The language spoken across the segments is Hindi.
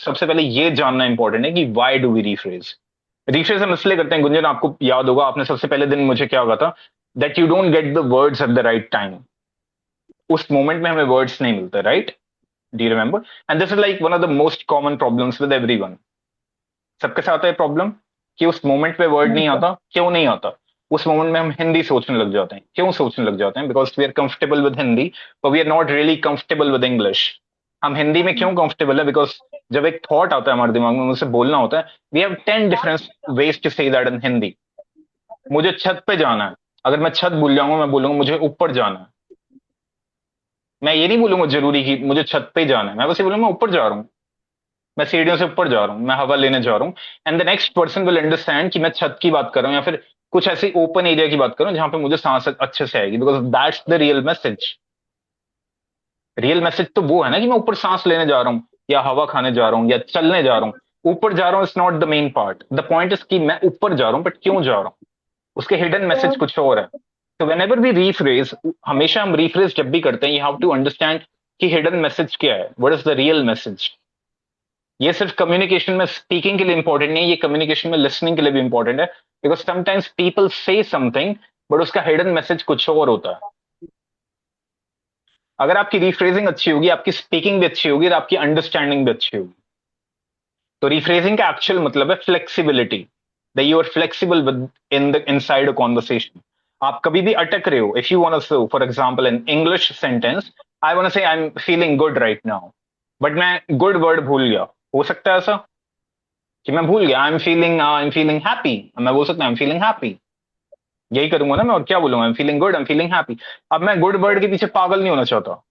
सबसे पहले ये जानना इंपॉर्टेंट है कि why do we rephrase. Rephrase हम इसलिए करते हैं गुंजन, आपको याद होगा आपने सबसे पहले दिन मुझे क्या कहा था, that you don't get the words at the right time. उस मोमेंट में हमें वर्ड्स नहीं मिलते, right? Do you remember? And this is like one of the most common problems with everyone. सबके साथ है प्रॉब्लम कि उस मोमेंट पे वर्ड Yes, नहीं sir. आता। क्यों नहीं आता? उस मोमेंट में हम हिंदी सोचने लग जाते हैं। क्यों सोचने लग जाते हैं? Because we are comfortable with Hindi, but we are not really comfortable with English. हम हिंदी में क्यों कंफर्टेबल है? बिकॉज जब एक थॉट आता है हमारे दिमाग में, उसे बोलना होता है, we have 10 different ways to say that in Hindi. मुझे छत पे जाना है, अगर मैं छत भूल जाऊंगा मैं बोलूंगा मुझे ऊपर जाना है। मैं ये नहीं बोलूंगा जरूरी कि मुझे छत पे जाना है, मैं बस ये बोलूंगा मैं ऊपर जा रहा हूँ, मैं सीढ़ियों से ऊपर जा रहा हूँ, मैं हवा लेने जा रहा हूँ। And the next person will understand कि मैं छत की बात कर रहा हूँ या फिर कुछ ऐसी ओपन एरिया की बात कर रहा हूँ जहां पे मुझे सांस अच्छे से आएगी, because that's the real message. Real message तो वो है ना कि मैं ऊपर सांस लेने जा रहा हूँ या हवा खाने जा रहा हूँ या चलने जा रहा हूँ। ऊपर जा रहा हूँ is not the main part, the point is कि मैं ऊपर जा रहा हूँ, बट क्यों जा रहा हूँ? उसके हिडन मैसेज कुछ और है। तो वेन एवर वी रीफ्रेज, हमेशा हम रीफ्रेज जब भी करते हैं, यू हैव टू अंडरस्टैंड कि हिडन मैसेज क्या है, what is the real message. ये सिर्फ कम्युनिकेशन में स्पीकिंग के लिए इंपॉर्टेंट नहीं है, ये कम्युनिकेशन में लिसनिंग के लिए भी इंपॉर्टेंट है। बिकॉज समटाइम्स पीपल से समथिंग बट उसका हिडन मैसेज कुछ और होता है। अगर आपकी रिफ्रेजिंग अच्छी होगी, आपकी स्पीकिंग भी अच्छी होगी और आपकी अंडरस्टैंडिंग भी अच्छी होगी। तो रिफ्रेजिंग का एक्चुअल मतलब है flexibility, that you are flexible with in the inside a conversation. आप कभी भी अटक रहे हो, if you want to for example in English sentence, I want to say I am feeling good right now, but मैं गुड वर्ड भूल गया। हो सकता है ऐसा कि मैं भूल गया, आई एम फीलिंग हैप्पी, मैं बोल सकता हूँ आई एम फीलिंग हैप्पी, यही करूंगा ना मैं, और क्या बोलूंगा? आई am feeling good, I am feeling happy. अब मैं गुड वर्ड के पीछे पागल नहीं होना चाहता,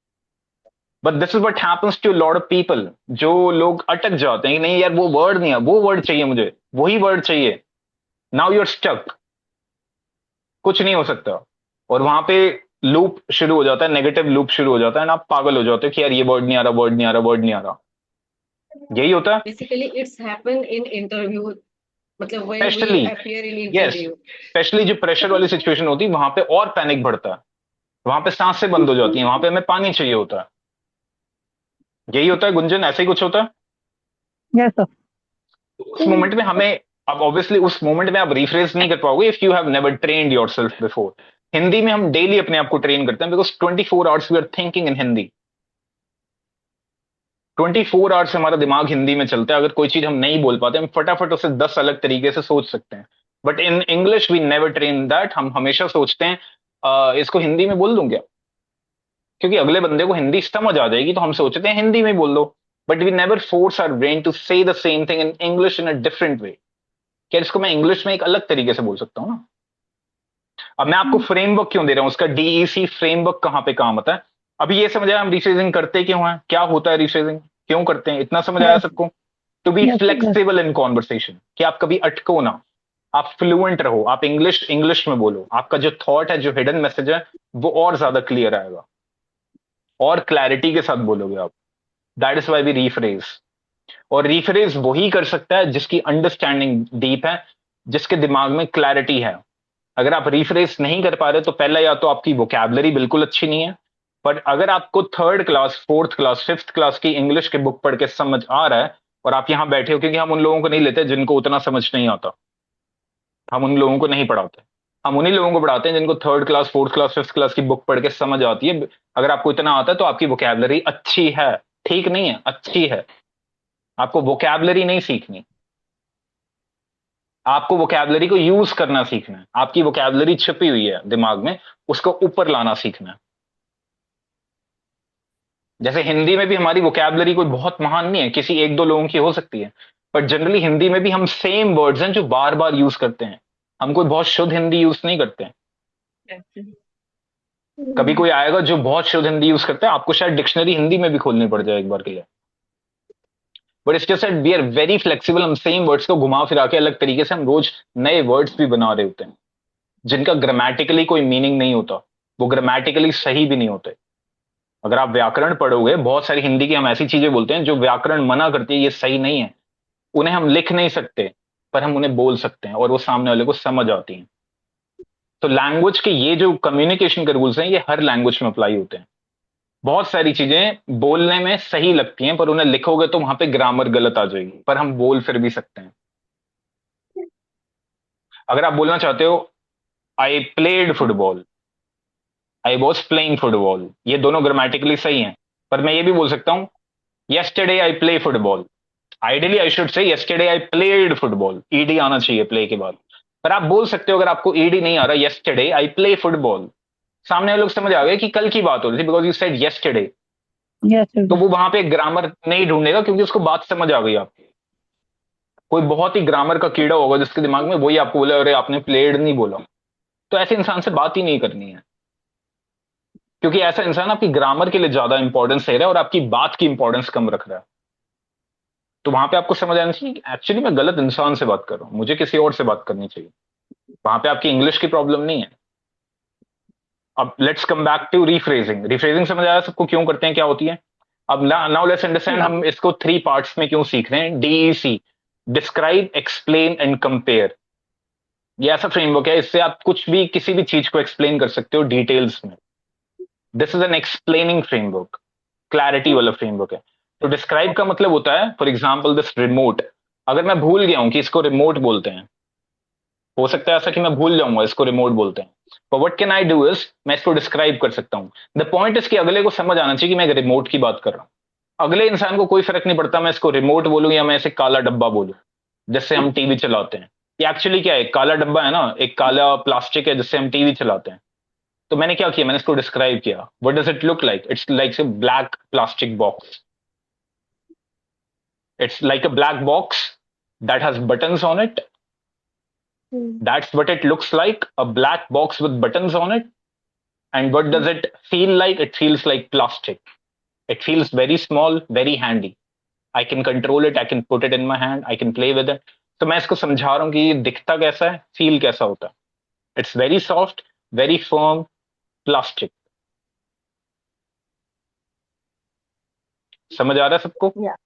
but this is what happens to lot of people. जो लोग अटक जाते हैं कि नहीं यार वो वर्ड नहीं है, वो वर्ड चाहिए मुझे, वही वर्ड चाहिए। नाउ यू आर स्टक, कुछ नहीं हो सकता। और वहां पे लूप शुरू हो जाता है, नेगेटिव लूप शुरू हो जाता है, ना आप पागल हो जाते हो कि यार ये वर्ड नहीं आ रहा, वर्ड नहीं आ रहा, वर्ड नहीं आ रहा। यही होता है। Basically, it's happen in interview. मतलब when we specially, appear in yes, interview. Specially जो प्रेशर वाली सिचुएशन होती है वहां पे और पैनिक बढ़ता है, वहां पे सांसें बंद हो जाती हैं, वहां पे हमें पानी चाहिए होता है। यही होता है गुंजन, ऐसे ही कुछ होता है। Yes, sir. तो उस मोमेंट में हमें, अब ऑब्वियसली उस मोमेंट में आप रिफ्रेश नहीं कर पाओगे if you have never trained yourself before. Hindi में हम डेली अपने आप को ट्रेन करते हैं, because 24 hours we are thinking in Hindi. 24 hours हमारा दिमाग हिंदी में चलता है। अगर कोई चीज हम नहीं बोल पाते, हम फटाफट उसे 10 अलग तरीके से सोच सकते हैं। But in English we never train that. हम हमेशा सोचते हैं इसको हिंदी में बोल दूं क्या, क्योंकि अगले बंदे को हिंदी समझ आ जाएगी, तो हम सोचते हैं हिंदी में बोल दो। But we never force our brain to say the same thing in English in a different way. क्या इसको मैं इंग्लिश में एक अलग तरीके से बोल सकता हूँ ना? अब मैं आपको फ्रेमवर्क क्यों दे रहा हूं, उसका डीईसी फ्रेमवर्क कहां पे काम आता है। अभी ये समझ आया हम रिफ्रेजिंग करते क्यों हैं, क्या होता है रिफ्रेजिंग, क्यों करते हैं, इतना समझ आया Yes, सबको? To be yes, yes. Flexible in conversation, कि आप कभी अटको ना, आप फ्लुएंट रहो, आप इंग्लिश इंग्लिश में बोलो, आपका जो थॉट है, जो हिडन मैसेज है, वो और ज्यादा क्लियर आएगा और क्लैरिटी के साथ बोलोगे आप। That is why we rephrase. और रीफ्रेज वही कर सकता है जिसकी अंडरस्टैंडिंग डीप है, जिसके दिमाग में क्लैरिटी है। अगर आप रीफ्रेश नहीं कर पा रहे तो पहला, या तो आपकी वोकैबलरी बिल्कुल अच्छी नहीं है। पर अगर आपको third class, fourth class, fifth class की इंग्लिश के बुक पढ़ के समझ आ रहा है और आप यहां बैठे हो, क्योंकि हम उन लोगों को नहीं लेते जिनको उतना समझ नहीं आता, हम उन लोगों को नहीं पढ़ाते। हम उन्हीं लोगों को पढ़ाते हैं जिनको third class, fourth class, fifth class की बुक पढ़ के समझ आती है। अगर आपको इतना आता है तो आपकी वोकैबलरी अच्छी है, ठीक नहीं है, अच्छी है। आपको वोकैबलरी नहीं सीखनी, आपको वोकैबलरी को यूज करना सीखना है। आपकी वोकैबलरी छिपी हुई है दिमाग में, उसको ऊपर लाना सीखना है। जैसे हिंदी में भी हमारी वोकैबलरी कोई बहुत महान नहीं है, किसी एक दो लोगों की हो सकती है, पर जनरली हिंदी में भी हम सेम वर्ड्स हैं जो बार बार यूज करते हैं। हम कोई बहुत शुद्ध हिंदी यूज नहीं करते हैं। Actually. कभी कोई आएगा जो बहुत शुद्ध हिंदी यूज करता है, आपको शायद डिक्शनरी हिंदी में भी खोलनी पड़ जाए एक बार के लिए। बट इसके साथ वी आर वेरी फ्लेक्सिबल, हम सेम वर्ड्स को घुमा फिरा के अलग तरीके से हम रोज नए वर्ड्स भी बना रहे होते हैं, जिनका ग्रामेटिकली कोई मीनिंग नहीं होता, वो ग्रामेटिकली सही भी नहीं होते। अगर आप व्याकरण पढ़ोगे, बहुत सारी हिंदी की हम ऐसी चीजें बोलते हैं जो व्याकरण मना करती है, ये सही नहीं है। उन्हें हम लिख नहीं सकते, पर हम उन्हें बोल सकते हैं और वो सामने वाले को समझ आती हैं। तो लैंग्वेज के ये जो कम्युनिकेशन के रूल्स हैं, ये हर लैंग्वेज में अप्लाई होते हैं। बहुत सारी चीजें बोलने में सही लगती हैं, पर उन्हें लिखोगे तो वहां पे ग्रामर गलत आ जाएगी, पर हम बोल फिर भी सकते हैं। अगर आप बोलना चाहते हो I played football, I was playing football, ये दोनों ग्रामेटिकली सही हैं, पर मैं ये भी बोल सकता हूँ yesterday I play football. Ideally I should say yesterday I played football, ED आना चाहिए प्ले के बाद। पर आप बोल सकते हो, अगर आपको ईडी नहीं आ रहा, yesterday आई प्ले फुटबॉल, सामने वाले लोग समझ आ गए कि कल की बात हो रही थी, because you said yesterday। Yes, तो sir. वो वहां पे ग्रामर नहीं ढूंढेगा, क्योंकि उसको बात समझ आ गई आपकी। कोई बहुत ही ग्रामर का कीड़ा होगा जिसके दिमाग में वही आपको बोले, अरे आपने प्लेड नहीं बोला, तो ऐसे इंसान से बात ही नहीं करनी है, क्योंकि ऐसा इंसान आपकी ग्रामर के लिए ज्यादा इंपॉर्टेंस दे रहा है और आपकी बात की इंपॉर्टेंस कम रख रहा है। तो वहां पे आपको समझ आना चाहिए कि एक्चुअली मैं गलत इंसान से बात कर रहा हूँ, मुझे किसी और से बात करनी चाहिए। वहां पे आपकी इंग्लिश की प्रॉब्लम नहीं है। अब let's come back to rephrasing. Rephrasing समझ आया सबको, क्यों करते हैं, क्या होती है? अब नाउ लेट्स अंडरस्टैंड, Yeah. हम इसको 3 पार्ट्स में क्यों सीख रहे हैं। DEC, describe, explain and compare. ये ऐसा फ्रेमवर्क है, इससे आप कुछ भी, किसी भी चीज को एक्सप्लेन कर सकते हो डिटेल्स में। This is an explaining framework, clarity वाला फ्रेमवर्क है। तो डिस्क्राइब का मतलब होता है, फॉर एग्जाम्पल दिस रिमोट, अगर मैं भूल गया हूं कि इसको रिमोट बोलते हैं, हो सकता है ऐसा कि मैं भूल जाऊंगा इसको रिमोट बोलते हैं, पर what can I do is, मैं इसको डिस्क्राइब कर सकता हूं। द पॉइंट इज कि अगले को समझ आना चाहिए कि मैं एक रिमोट की बात कर रहा हूं। अगले इंसान को कोई फर्क नहीं पड़ता मैं इसको रिमोट बोलूं या मैं इसे काला डब्बा बोलूं, जिससे हम टीवी चलाते हैं। ये एक्चुअली क्या है, एक काला डब्बा है ना, एक काला प्लास्टिक है जिससे हम टीवी चलाते हैं। तो मैंने क्या किया, मैंने इसको डिस्क्राइब किया। What does it look like? It's like a black plastic box. It's like a black box that has buttons on it. That's what it looks like, a black box with buttons on it. And what does it feel like? It feels like plastic. It feels very small, very handy. I can control it, I can put it in my hand, I can play with it. तो मैं इसको समझा रहा हूँ कि ये दिखता कैसा है, फील कैसा होता है। It's very soft, very firm, plastic. समझ आ रहा है सबको? Yeah.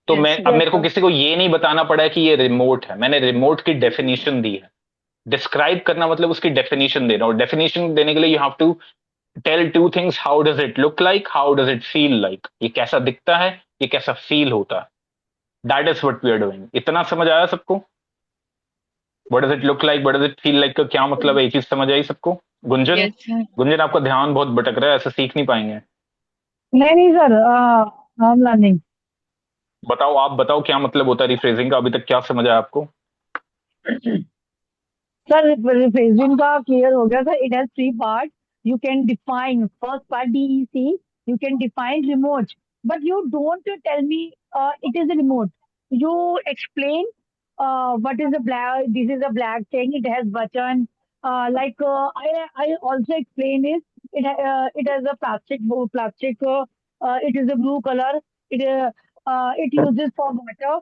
तो Yes, मैं अब Yes, मेरे को sir. किसी को ये नहीं बताना पड़ा कि ये रिमोट है, मैंने रिमोट की डेफिनेशन दी है। डिस्क्राइब करना मतलब उसकी डेफिनेशन देना, और डेफिनेशन देने के लिए you have to tell two things, how does it look like, how does it feel like. ये कैसा दिखता है, ये कैसा फील होता है। That is what we are doing. इतना समझ आया सबको? What does it look like, what does it feel like का क्या मतलब है, ये चीज समझ आई सबको? गुंजन, yes, गुंजन आपका ध्यान बहुत भटक रहा है, ऐसे सीख नहीं पाएंगे। नहीं नहीं सर, हम लर्निंग. बताओ, आप बताओ क्या मतलब होता है रिफ्रेजिंग का, अभी तक क्या समझ आया आपको? सर रिफ्रेजिंग का क्लियर हो गया sir. It has three part. You can define first part DEC. You can define remote, but you don't tell me it is a remote. You explain what is a black, this is a black thing, it has button. I also explain is it has a plastic, it is a blue color. It uses for water.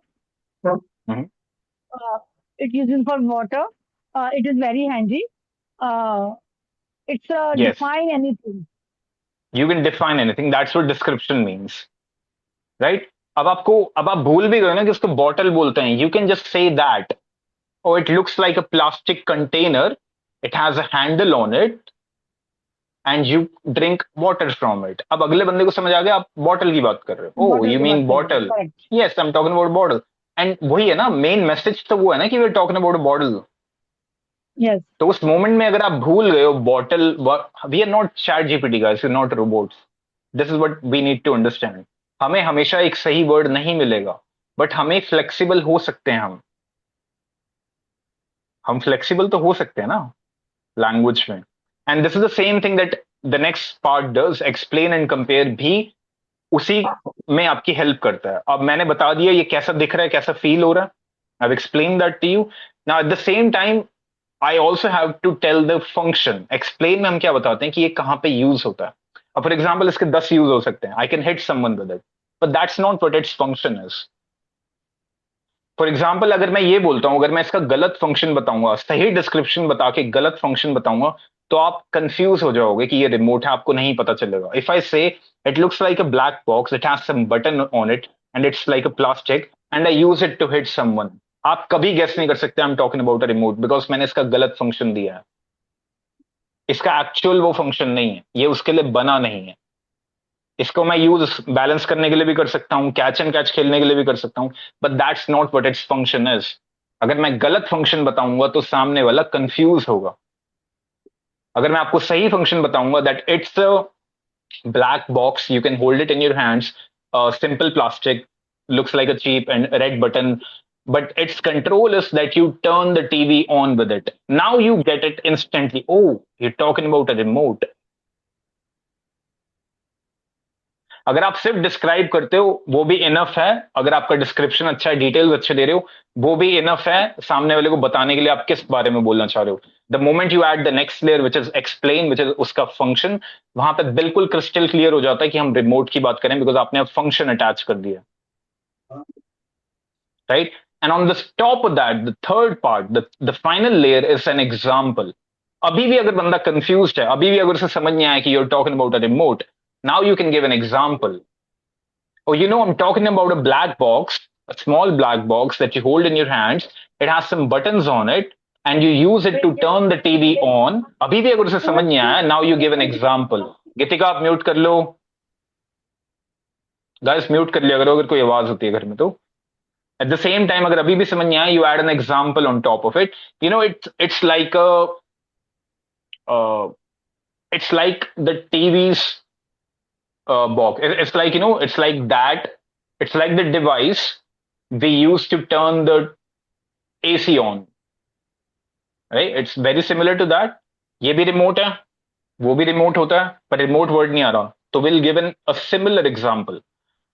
Hmm, uh, it uses for water. It is very handy. uh, it's yes, define anything. You can define anything, that's what description means, right? अब आप भूल भी गए ना कि उसको बॉटल बोलते हैं, you can just say that, oh it looks like a plastic container, it has a handle on it and you drink water from it। अब अगले बंदे को समझ आ गया आप बॉटल की बात कर रहे हो, oh Bottle you की बात mean कर रहे हैं, bottle, correct. yes I'm talking about bottle। And वही है ना मेन मैसेज, तो वो है ना कि we're talking about a bottle। Yes. तो उस मोमेंट में अगर आप भूल गए हो bottle, we are not ChatGPT guys, we are not robots. This is what we need to understand. हमें हमेशा एक सही वर्ड नहीं मिलेगा, बट हमें फ्लेक्सिबल हो सकते हैं। हम फ्लेक्सिबल तो हो सकते हैं ना लैंग्वेज में। And this is the same thing that the next part does, explain and compare भी उसी में आपकी हेल्प करता है। अब मैंने बता दिया ये कैसा दिख रहा है, कैसा फील हो रहा है, I have explain that to you. Now at the same time I also have to tell the function. Explain में हम क्या बताते हैं कि ये कहाँ पे यूज होता है। अब फॉर एग्जाम्पल इसके 10 यूज हो सकते हैं, I can hit someone with it, but that's not what its function is. For example अगर मैं ये बोलता हूं, अगर मैं इसका गलत फंक्शन बताऊंगा, सही डिस्क्रिप्शन बता के गलत फंक्शन बताऊंगा, तो आप कंफ्यूज हो जाओगे कि ये रिमोट है, आपको नहीं पता चलेगा। If I say it looks like a black box, it has some button on it and it's like a plastic and I use it to hit someone, आप कभी गेस नहीं कर सकते I am talking about a remote, because मैंने इसका गलत फंक्शन दिया है। इसका एक्चुअल वो फंक्शन नहीं है, ये उसके लिए बना नहीं है। इसको मैं यूज बैलेंस करने के लिए भी कर सकता हूँ, कैच एंड कैच खेलने के लिए भी कर सकता हूँ, but that's not what its function is. अगर मैं गलत फंक्शन बताऊंगा तो सामने वाला कंफ्यूज होगा। अगर मैं आपको सही फंक्शन बताऊंगा that it's a black box, you can hold it in your hands, simple plastic, looks like a cheap and red button, but its control is that you turn the TV on with it. Now you get it instantly. Oh, you're talking about a remote. अगर आप सिर्फ डिस्क्राइब करते हो वो भी इनफ है। अगर आपका डिस्क्रिप्शन अच्छा है, डिटेल्स अच्छे दे रहे हो, वो भी इनफ है सामने वाले को बताने के लिए आप किस बारे में बोलना चाह रहे हो। The moment you add the next layer which is explain, which is उसका फंक्शन, वहां पे बिल्कुल क्रिस्टल क्लियर हो जाता है कि हम रिमोट की बात करें, बिकॉज आपने अब फंक्शन अटैच कर दिया, right. And on the top of that, the third part, the final layer is an example. अभी भी अगर बंदा कंफ्यूज है, अभी भी अगर उसे समझ नहीं आया कि you're talking about a remote, now you can give an example. Oh, I'm talking about a black box, a small black box that you hold in your hands. It has some buttons on it, and you use it to turn the TV on. अभी भी अगर उसे समझ नहीं आया, now you give an example. गीतिका आप म्यूट कर लो, गाइस म्यूट कर लिया करो अगर कोई आवाज होती है घर में तो। At the same time, अगर अभी भी समझ नहीं आया, you add an example on top of it. It's like uh, it's like the TV's box. It's like it's like that. It's like the device we use to turn the AC on, right? It's very similar to that. ये भी रिमोट है, वो भी रिमोट होता है, पर रिमोट वर्ड नहीं आ रहा, तो will given a similar example.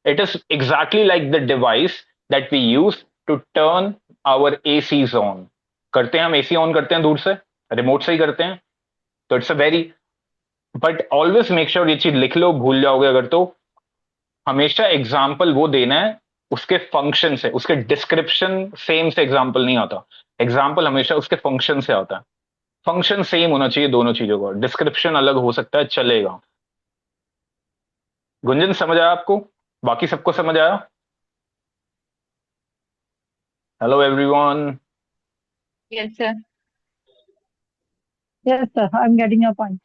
It is exactly like the device that we use to turn our ACs on. करते हैं हम एसी ऑन करते हैं दूर से, रिमोट से ही करते हैं. तो it's a very, but always make sure ये चीज लिख लो, भूल जाओगे अगर तो हमेशा एग्जाम्पल वो देना है उसके फंक्शन से, उसके डिस्क्रिप्शन सेम से एग्जाम्पल नहीं आता. एग्जाम्पल हमेशा उसके फंक्शन से आता है. फंक्शन सेम होना चाहिए दोनों चीजों का, डिस्क्रिप्शन अलग हो सकता है, चलेगा. गुंजन समझ आया आपको? बाकी सबको समझ आया? Hello everyone. Yes, sir. Yes, sir. I'm getting your point.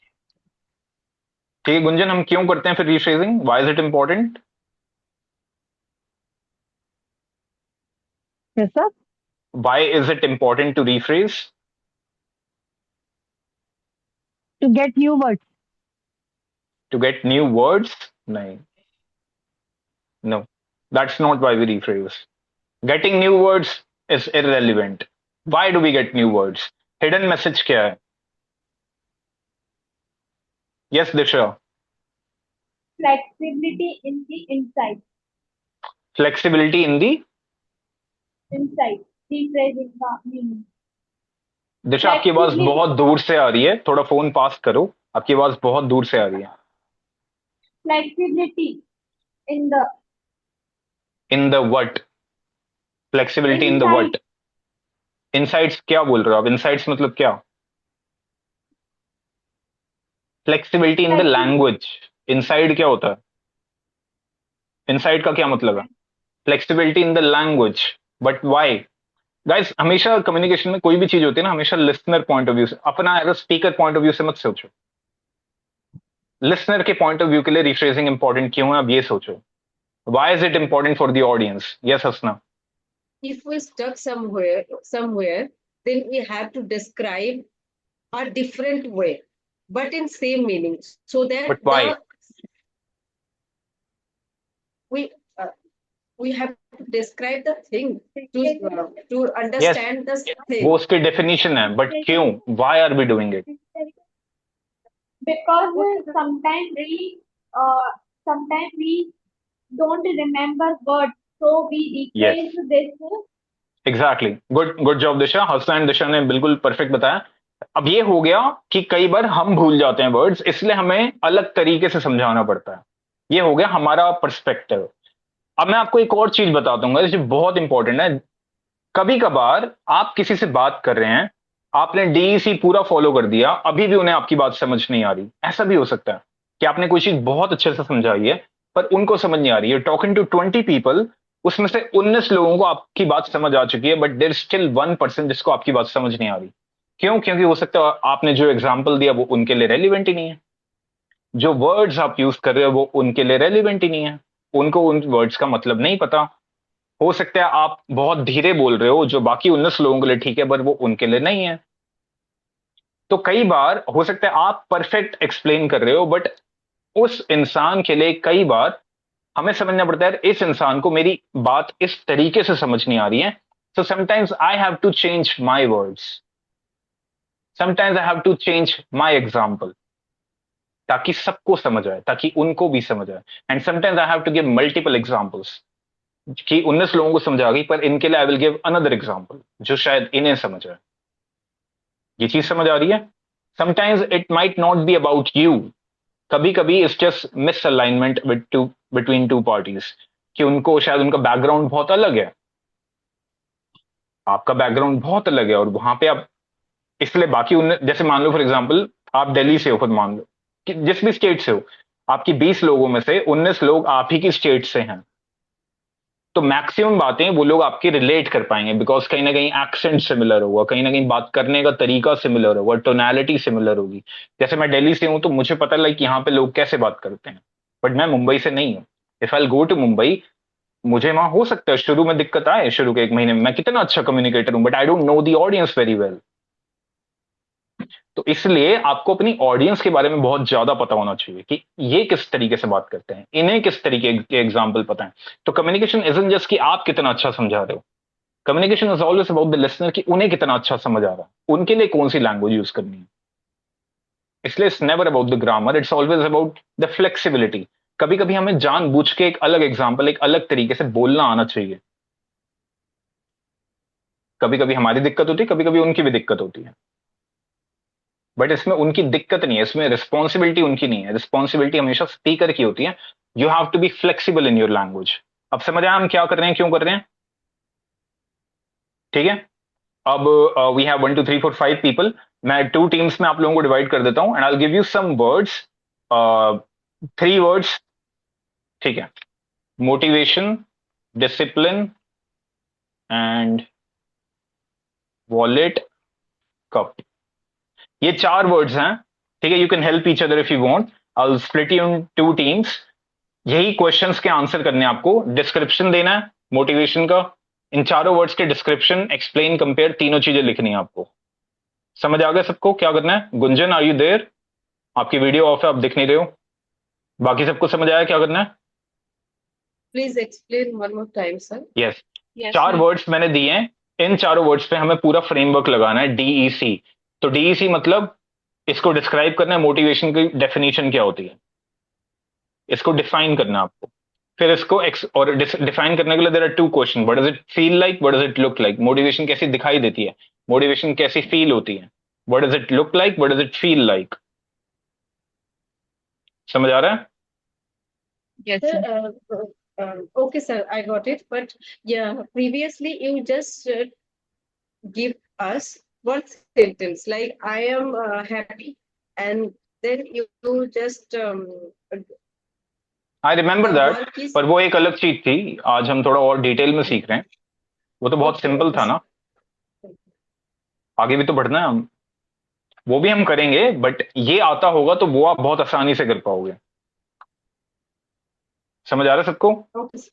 ठीक है गुंजन, हम क्यों करते हैं फिर rephrasing? Why is it important? Yes, sir. Why is it important to rephrase? To get new words. To get new words? नहीं, no, that's not why we rephrase. Getting new words is irrelevant. Why do we get new words? Hidden message क्या है? Yes Disha. Flexibility in the inside. Flexibility in the Inside. Rephrasing the meaning. Disha, आपकी आवाज बहुत दूर से आ रही है, थोड़ा फोन पास करो, आपकी आवाज बहुत दूर से आ रही है. Flexibility in the in the what? Flexibility in the inside. What? Insides क्या बोल रहे हो आप? इनसाइड्स मतलब क्या? Flexibility in the language. Inside क्या होता है? इनसाइड का क्या मतलब है? Flexibility in the language, but why? Guys, हमेशा कम्युनिकेशन में कोई भी चीज होती है ना, हमेशा लिसनर पॉइंट ऑफ व्यू से, अपना as a speaker point of view से मत सोचो. लिसनर के पॉइंट ऑफ व्यू के लिए रिफ्रेजिंग इंपॉर्टेंट क्यों है, अब ये सोचो. Why is it important for the audience? Yes Hasnat. If we stuck somewhere, then we have to describe a different way, but in same meaning, so that But why? we uh, we have to describe the thing to understand the thing. वो उसकी डेफिनेशन है, बट क्यों? Why are we doing it? Because sometimes we don't remember words, so we rephrase this. Exactly. Good job Disha. Hasan and Disha ने बिल्कुल परफेक्ट बताया. अब ये हो गया कि कई बार हम भूल जाते हैं वर्ड्स, इसलिए हमें अलग तरीके से समझाना पड़ता है. ये हो गया हमारा पर्सपेक्टिव. अब मैं आपको एक और चीज बता दूंगा जो बहुत इंपॉर्टेंट है. कभी कभार आप किसी से बात कर रहे हैं, आपने डीईसी पूरा फॉलो कर दिया, अभी भी उन्हें आपकी बात समझ नहीं आ रही. ऐसा भी हो सकता है कि आपने कोई चीज बहुत अच्छे से समझाई है पर उनको समझ नहीं आ रही है. टॉकिंग टू 20 पीपल, उसमें से 19 लोगों को आपकी बात समझ आ चुकी है, बट देर स्टिल 1% जिसको आपकी बात समझ नहीं आ रही. क्यों? क्योंकि हो सकता है आपने जो एग्जाम्पल दिया वो उनके लिए रेलिवेंट ही नहीं है. जो वर्ड्स आप यूज कर रहे हो वो उनके लिए रेलिवेंट ही नहीं है, उनको उन वर्ड्स का मतलब नहीं पता। हो सकता है आप बहुत धीरे बोल रहे हो जो बाकी 19 लोगों के लिए ठीक है, पर वो उनके लिए नहीं है। तो कई बार हो सकता है आप परफेक्ट एक्सप्लेन कर रहे हो, बट उस इंसान के लिए कई बार हमें समझना पड़ता है इस इंसान को मेरी बात इस तरीके से समझ नहीं आ रही है, so sometimes I have to change my words, sometimes I have to change my example, ताकि सबको समझ आए, ताकि उनको भी समझ आए। And sometimes I have to give multiple examples, कि 19 लोगों को समझ आ गई, पर इनके लिए आई विल गिव अनदर एग्जाम्पल जो शायद इन्हें समझ आए। ये चीज समझ आ रही है? Sometimes it might not be about you, कभी कभी it's just misalignment between two parties, कि उनको शायद उनका बैकग्राउंड बहुत अलग है, आपका बैकग्राउंड बहुत अलग है, और वहां पे आप इसलिए बाकी उन, जैसे मान लो फॉर एग्जांपल आप दिल्ली से हो, खुद मान लो कि जिस भी स्टेट से हो, आपकी 20 लोगों में से 19 लोग आप ही की स्टेट से हैं, तो मैक्सिमम बातें वो लोग आपकी रिलेट कर पाएंगे, बिकॉज कहीं ना कहीं एक्सेंट सिमिलर होगा, कहीं ना कहीं बात करने का तरीका सिमिलर होगा, टोनैलिटी सिमिलर होगी। जैसे मैं दिल्ली से हूं तो मुझे पता लाइक यहाँ पे लोग कैसे बात करते हैं, बट मैं मुंबई से नहीं हूँ। If I go to Mumbai, मुझे वहां हो सकता है शुरू में दिक्कत आए, शुरू के 1 महीने में मैं कितना अच्छा कम्युनिकेटर हूं, but I don't know the audience very well. तो इसलिए आपको अपनी ऑडियंस के बारे में बहुत ज्यादा पता होना चाहिए कि ये किस तरीके से बात करते हैं, इन्हें किस तरीके के एग्जाम्पल पता है। तो कम्युनिकेशन इजंट जस्ट कि आप कितना अच्छा समझा रहे हो, communication is always about the listener, कि उन्हें कितना अच्छा समझ आ रहा है, उनके लिए कौन सी लैंग्वेज यूज करनी है। इसलिए it's never about the grammar, it's always about the flexibility. कभी कभी हमें जानबूझ के एक अलग एग्जाम्पल, एक अलग तरीके से बोलना आना चाहिए। कभी कभी हमारी दिक्कत होती है, कभी कभी उनकी भी दिक्कत होती है, बट इसमें उनकी दिक्कत नहीं है, इसमें रिस्पॉन्सिबिलिटी उनकी नहीं है, रिस्पॉन्सिबिलिटी हमेशा स्पीकर की होती है। You have to be flexible in your language. अब समझ आया हम क्या कर रहे हैं, क्यों कर रहे हैं? ठीक है। अब वी हैव 1 2 3 4 5 पीपल, मैं 2 टीम्स में आप लोगों को डिवाइड कर देता हूं, and I give you some words, 3 words. ठीक है, motivation, discipline and wallet, cup. ये 4 वर्ड्स हैं। ठीक है, you can help each other if you want. I will split you in 2 teams. यही क्वेश्चंस के आंसर करने हैं आपको, डिस्क्रिप्शन देना है मोटिवेशन का, इन 4 वर्ड्स के डिस्क्रिप्शन, एक्सप्लेन, कंपेयर, तीनों चीजें लिखनी है आपको। समझ आ गया सबको क्या करना है? Gunjan, are you there? आपकी वीडियो ऑफ है, आप दिख नहीं रहे हो। बाकी सबको समझ आया क्या करना है? Please explain one more time, sir. Yes. Yes, 4 words मैंने दिए हैं, इन 4 वर्ड्स पे हमें पूरा फ्रेमवर्क लगाना है, डीईसी। तो डीईसी मतलब इसको डिस्क्राइब करना है, मोटिवेशन की डेफिनेशन क्या होती है, इसको डिफाइन करना है आपको। फिर इसको और डिफाइन करने के लिए there are 2 question, what does it feel like, what does it look like. Motivation कैसी दिखाई देती है, मोटिवेशन कैसी फील होती है, what does it look like, what does it feel like. समझ आ रहा है? Yes, Sir, sir. okay, sir, I got it. But yeah, previously you just give us one sentence like I am happy, and then you just I remember the that, work is पर वो एक अलग चीज थी, आज हम थोड़ा और डिटेल में सीख रहे हैं। वो तो बहुत okay, सिंपल okay, था sir. ना, आगे भी तो बढ़ना है हम, वो भी हम करेंगे, बट ये आता होगा तो वो आप बहुत आसानी से कर पाओगे। समझ आ रहा है सबको? Okay, sir.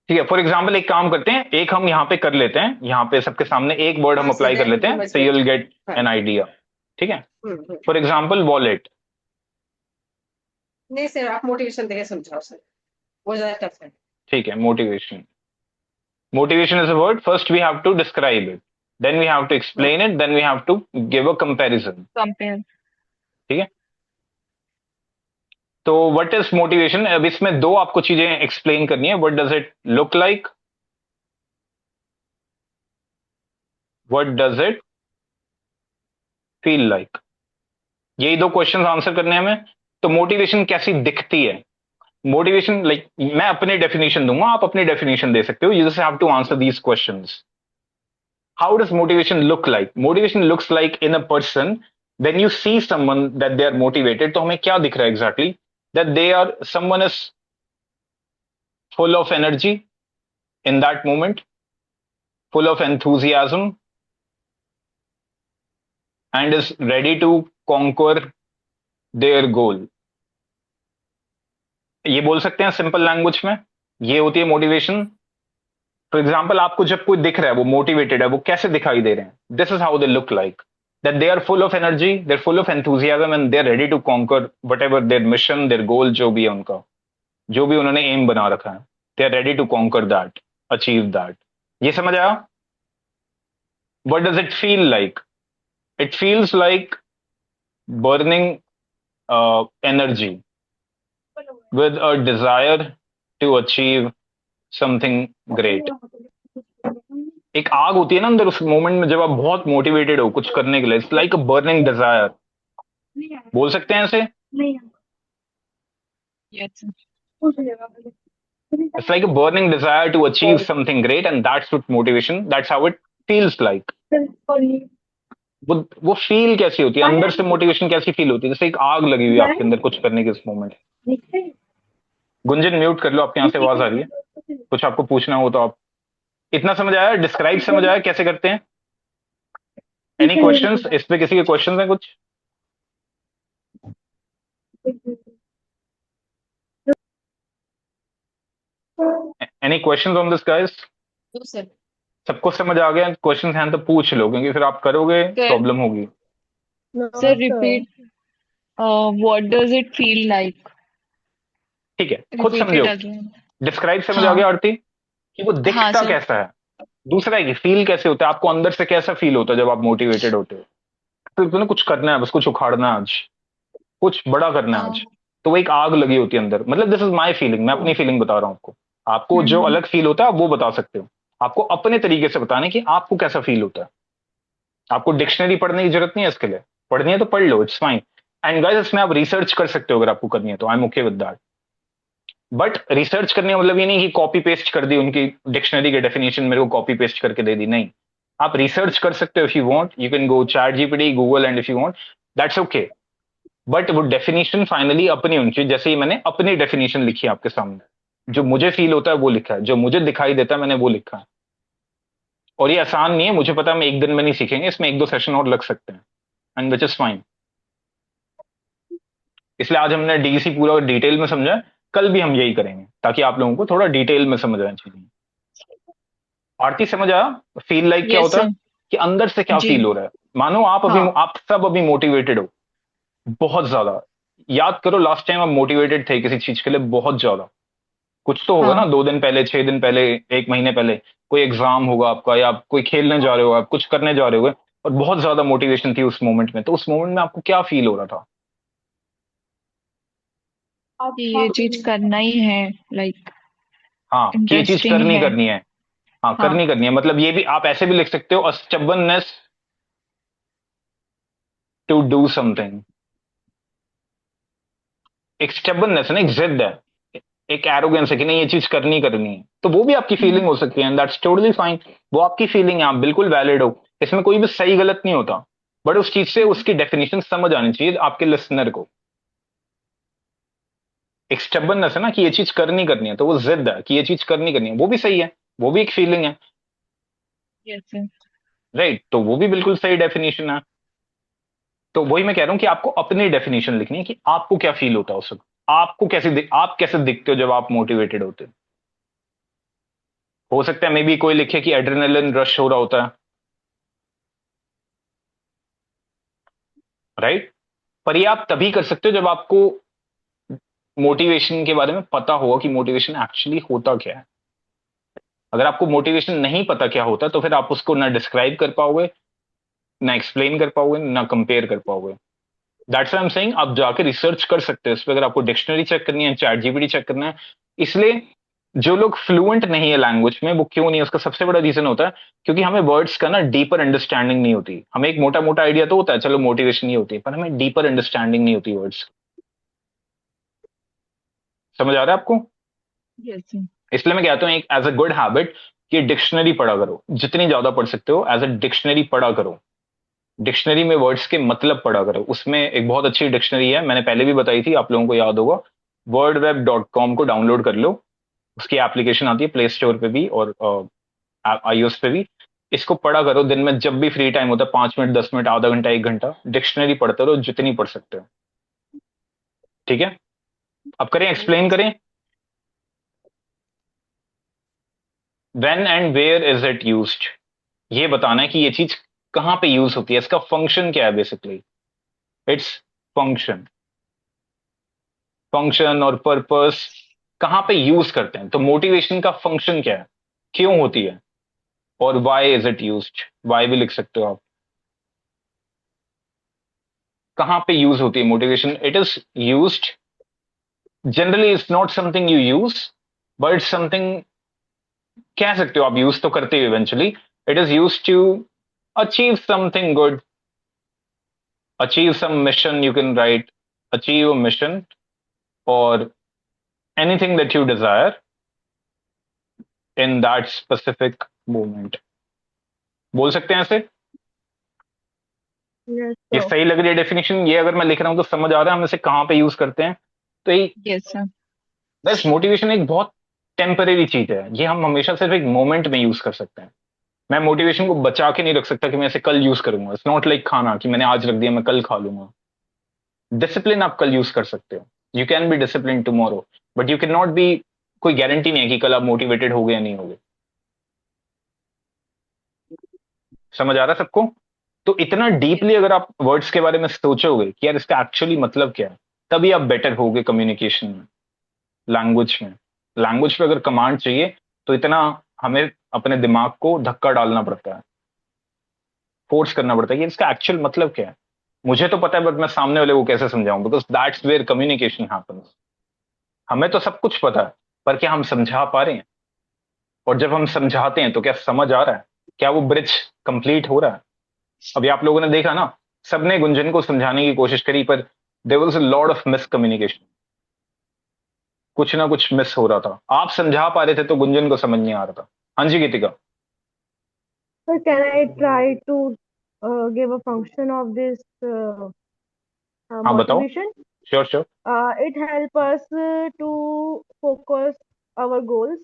ठीक है, फॉर एग्जाम्पल एक काम करते हैं, एक हम यहाँ पे कर लेते हैं, यहाँ पे सबके सामने एक वर्ड हम हाँ, sir, अप्लाई कर that will लेते be हैं, much so you better. Will get हाँ. An idea. ठीक है, हम्म. For example wallet. नहीं सर, आप मोटिवेशन देके समझाओ सर, वो ज्यादा टफ है. ठीक है, motivation. Motivation is a word, first we have to describe it, then we have to explain it, then we have to give a comparison. Compare. ठीक है, तो व्हाट इज मोटिवेशन? अब इसमें 2 आपको चीजें एक्सप्लेन करनी है, what does it look like, what does it feel like. यही 2 क्वेश्चन आंसर करने हैं हमें। तो मोटिवेशन कैसी दिखती है? मोटिवेशन लाइक मैं अपनी डेफिनेशन दूंगा, आप अपनी डेफिनेशन दे सकते हो, you just have to answer these questions. How does motivation look like? Motivation looks like in a person, when you see someone that they are motivated, तो हमें क्या दिख रहा है exactly? That they are, someone is full of energy in that moment, full of enthusiasm, and is ready to conquer there गोल। ये बोल सकते हैं सिंपल लैंग्वेज में, ये होती है मोटिवेशन। फॉर एग्जाम्पल, आपको जब कोई दिख रहा है वो मोटिवेटेड है, वो कैसे दिखाई दे रहे हैं? This is how they look like, that they are full of energy, they are full of enthusiasm and they are ready to conquer whatever their mission, their goal, जो भी है उनका, जो भी उन्होंने एम बना रखा है, they are ready to conquer that, achieve that. ये समझ आया? What does it feel like? It feels like burning energy with a desire to achieve something great। एक आग होती है ना अंदर उस मोमेंट में, जब आप बहुत मोटिवेटेड हो कुछ करने के लिए, it's like a burning desire. बोल सकते हैं ऐसे, Yes. It's like a burning desire to achieve something great and that's what motivation, that's how it feels like. वो फील कैसी होती है अंदर से, मोटिवेशन कैसी फील होती है? जैसे एक आग लगी हुई है आपके अंदर कुछ करने के इस मोमेंट। गुंजन म्यूट कर लो, आपके यहाँ से आवाज आ रही है, कुछ आपको पूछना हो तो आप। इतना समझ आया? डिस्क्राइब समझ आया कैसे करते हैं? एनी क्वेश्चंस इस पे? किसी के क्वेश्चंस हैं कुछ? Any questions on this guys? No, sir. सबको समझ आ गया? क्वेश्चंस हैं तो पूछ लो, क्योंकि फिर आप करोगे प्रॉब्लम होगी। No, Sir, repeat. What does it feel like? ठीक है, खुद Repeat समझो। it again. डिस्क्राइब समझ आ हाँ गया आरती? कि वो हाँ दिखता सर। कैसा है। दूसरा है कि फील कैसे होता है, आपको अंदर से कैसा फील होता है जब आप मोटिवेटेड होते हो? तो तुम्हें कुछ करना है, बस कुछ उखाड़ना है आज, कुछ बड़ा करना है हाँ। आज। तो वो एक आग लगी होती है अंदर, मतलब दिस इज माई फीलिंग, मैं अपनी फीलिंग बता रहा हूँ आपको। आपको जो अलग फील होता है आप वो बता सकते हो, आपको अपने तरीके से बताने कि आपको कैसा फील होता है। आपको डिक्शनरी पढ़ने की जरूरत नहीं है इसके लिए, पढ़नी है तो पढ़ लो, इट्स फाइन। एंड गाइस, इसमें आप रिसर्च कर सकते हो अगर आपको करनी है तो, I am okay with that. But research करने का मतलब ये नहीं कि कॉपी पेस्ट कर दी उनकी डिक्शनरी के डेफिनेशन, मेरे को कॉपी पेस्ट करके दे दी, नहीं। आप रिसर्च कर सकते हो, if you want you can go chat GPT, Google, and if you want that's okay. But वो डेफिनेशन फाइनली अपनी होनी चाहिए। जैसे ही मैंने अपनी डेफिनेशन लिखी है आपके सामने, जो मुझे फील होता है वो लिखा है, जो मुझे दिखाई देता है मैंने वो लिखा है। और ये आसान नहीं है, मुझे पता है, मैं एक दिन में नहीं सीखेंगे, इसमें एक दो सेशन और लग सकते हैं, एंड विच इज फाइन। इसलिए आज हमने डीसी पूरा डिटेल में समझा है, कल भी हम यही करेंगे ताकि आप लोगों को थोड़ा डिटेल में समझ आए चीजें। आरती समझ आया फील लाइक क्या Yes होता है? sir. कि अंदर से क्या जी। फील हो रहा है। मानो आप अभी, हाँ। आप सब अभी मोटिवेटेड हो बहुत ज्यादा। याद करो लास्ट टाइम आप मोटिवेटेड थे किसी चीज के लिए बहुत ज्यादा। कुछ तो होगा ना, हाँ 2 दिन पहले, 6 दिन पहले, 1 महीने पहले, कोई एग्जाम होगा आपका, या आप कोई खेलने जा रहे हो, आप कुछ करने जा रहे हो, और बहुत ज्यादा मोटिवेशन थी उस मोमेंट में। तो उस मोमेंट में आपको क्या फील हो रहा था? कि ये चीज करना ही है, लाइक हाँ, कि ये चीज इंटरेस्टिंग करनी है। करनी है। हाँ, हाँ। करनी करनी है, मतलब ये भी आप ऐसे भी लिख सकते हो, स्टबननेस टू डू समथिंग। एक स्टबननेस है ना, एक जिद है, एक एरोगेंस है कि नहीं ये चीज करनी करनी है, तो वो भी आपकी फीलिंग हो सकती है, एंड दैट्स टोटली फाइन। वो आपकी फीलिंग है, आप बिल्कुल वैलिड हो, इसमें कोई भी सही गलत नहीं होता। बट उस चीज से उसकी डेफिनेशन समझ आनी चाहिए आपके लिसनर को। एक स्टबननेस है ना कि ये चीज करनी करनी है, तो वो जिद है कि ये चीज करनी करनी है, वो भी सही है, वो भी एक फीलिंग है, यस सर। राइट? तो वो भी बिल्कुल सही डेफिनेशन है। तो वही मैं कह रहा हूं कि आपको अपनी डेफिनेशन लिखनी है कि आपको क्या फील होता है उस वक्त, आपको कैसे आप कैसे दिखते हो जब आप मोटिवेटेड होते हो सकता है मे बी कोई लिखे कि एड्रेनलिन रश हो रहा होता है, राइट? पर ये आप तभी कर सकते हो जब आपको मोटिवेशन के बारे में पता होगा कि मोटिवेशन एक्चुअली होता क्या है। अगर आपको मोटिवेशन नहीं पता क्या होता तो फिर आप उसको ना डिस्क्राइब कर पाओगे, ना एक्सप्लेन कर पाओगे, ना कंपेयर कर पाओगे। दैट्स आई एम सेइंग, आप जाके रिसर्च कर सकते हो इस पर, अगर आपको डिक्शनरी चेक करनी है, चैट जीपीटी चेक करना है। इसलिए जो लोग फ्लुएंट नहीं है लैंग्वेज में, वो क्यों नहीं है, उसका सबसे बड़ा रीजन होता है क्योंकि हमें वर्ड्स का ना डीपर अंडरस्टैंडिंग नहीं होती। हमें एक मोटा मोटा आइडिया तो होता है, चलो मोटिवेशन ही होती है, पर हमें डीपर अंडरस्टैंडिंग नहीं होती वर्ड्स। समझ आ रहा है आपको? Yes sir. इसलिए मैं कहता हूँ एक एज अ गुड हैबिट कि डिक्शनरी पढ़ा करो, जितनी ज्यादा पढ़ सकते हो एज अ डिक्शनरी पढ़ा करो। डिक्शनरी में वर्ड्स के मतलब पढ़ा करो। उसमें एक बहुत अच्छी डिक्शनरी है, मैंने पहले भी बताई थी, आप लोगों को याद होगा, wordweb.com को डाउनलोड कर लो। उसकी एप्लीकेशन आती है प्ले स्टोर पे भी और iOS पे भी। इसको पढ़ा करो दिन में जब भी फ्री टाइम होता है, 5 मिनट, 10 मिनट, आधा घंटा, 1 घंटा डिक्शनरी पढ़ते रहो जितनी पढ़ सकते हो। ठीक है, अब करें, एक्सप्लेन करें। When and where is it used, ये बताना है कि ये चीज कहाँ पे यूज होती है, इसका फंक्शन क्या है बेसिकली। इट्स फंक्शन, फंक्शन और पर्पस कहाँ पे यूज करते हैं, तो मोटिवेशन का फंक्शन क्या है, क्यों होती है, और why is it used, why भी लिख सकते हो आप। कहाँ पे यूज होती है motivation, it is used, generally it's not something you use, but it's something, कह सकते हो आप, यूज तो करते हो eventually. It is use to achieve something good, achieve some mission, you can write achieve a mission, और anything that you desire in that specific moment। बोल सकते हैं ऐसे। Yes, ये sir. सही लग रही है डेफिनेशन, ये अगर मैं लिख रहा हूं तो समझ आ रहा है हम इसे कहाँ पे यूज करते हैं। तो ये Yes, sir. बस, मोटिवेशन एक बहुत टेम्परेरी चीज है, ये हम हमेशा सिर्फ एक मोमेंट में यूज कर सकते हैं। मैं मोटिवेशन को बचा के नहीं रख सकता कि मैं इसे कल यूज करूंगा। इट्स नॉट लाइक खाना कि मैंने आज रख दिया मैं कल खा लूंगा। डिसिप्लिन आप कल यूज कर सकते हो, you can be discipline tomorrow, but you can not be, कोई गारंटी नहीं है कि कल आप मोटिवेटेड हो गए या नहीं हो गए। समझ आ रहा है सबको। तो इतना डीपली अगर आप वर्ड्स के बारे में सोचोगे कि यार इसका एक्चुअली मतलब क्या है, तभी आप बेटर होगे कम्युनिकेशन में, लैंग्वेज में। लैंग्वेज पे अगर कमांड चाहिए तो इतना हमें अपने दिमाग को धक्का डालना पड़ता है, फोर्स करना पड़ता है कि इसका एक्चुअल मतलब क्या है। मुझे तो पता है बट मैं सामने वाले को कैसे समझाऊं, because that's where communication happens. हमें तो सब कुछ पता है, पर क्या हम समझा पा रहे हैं, और जब हम समझाते हैं तो क्या समझ आ रहा है, क्या वो ब्रिज कंप्लीट हो रहा है। अभी आप लोगों ने देखा ना, सबने गुंजन को समझाने की कोशिश करी, पर there was a lot of miscommunication, कुछ ना कुछ मिस हो रहा था। आप समझा पा रहे थे तो गुंजन को समझ नहीं आ रहा था। हाँ जी गीतिका। So can I try to give a function of this हाँ बताओ। motivation? Sure sure. It helps us to focus our goals.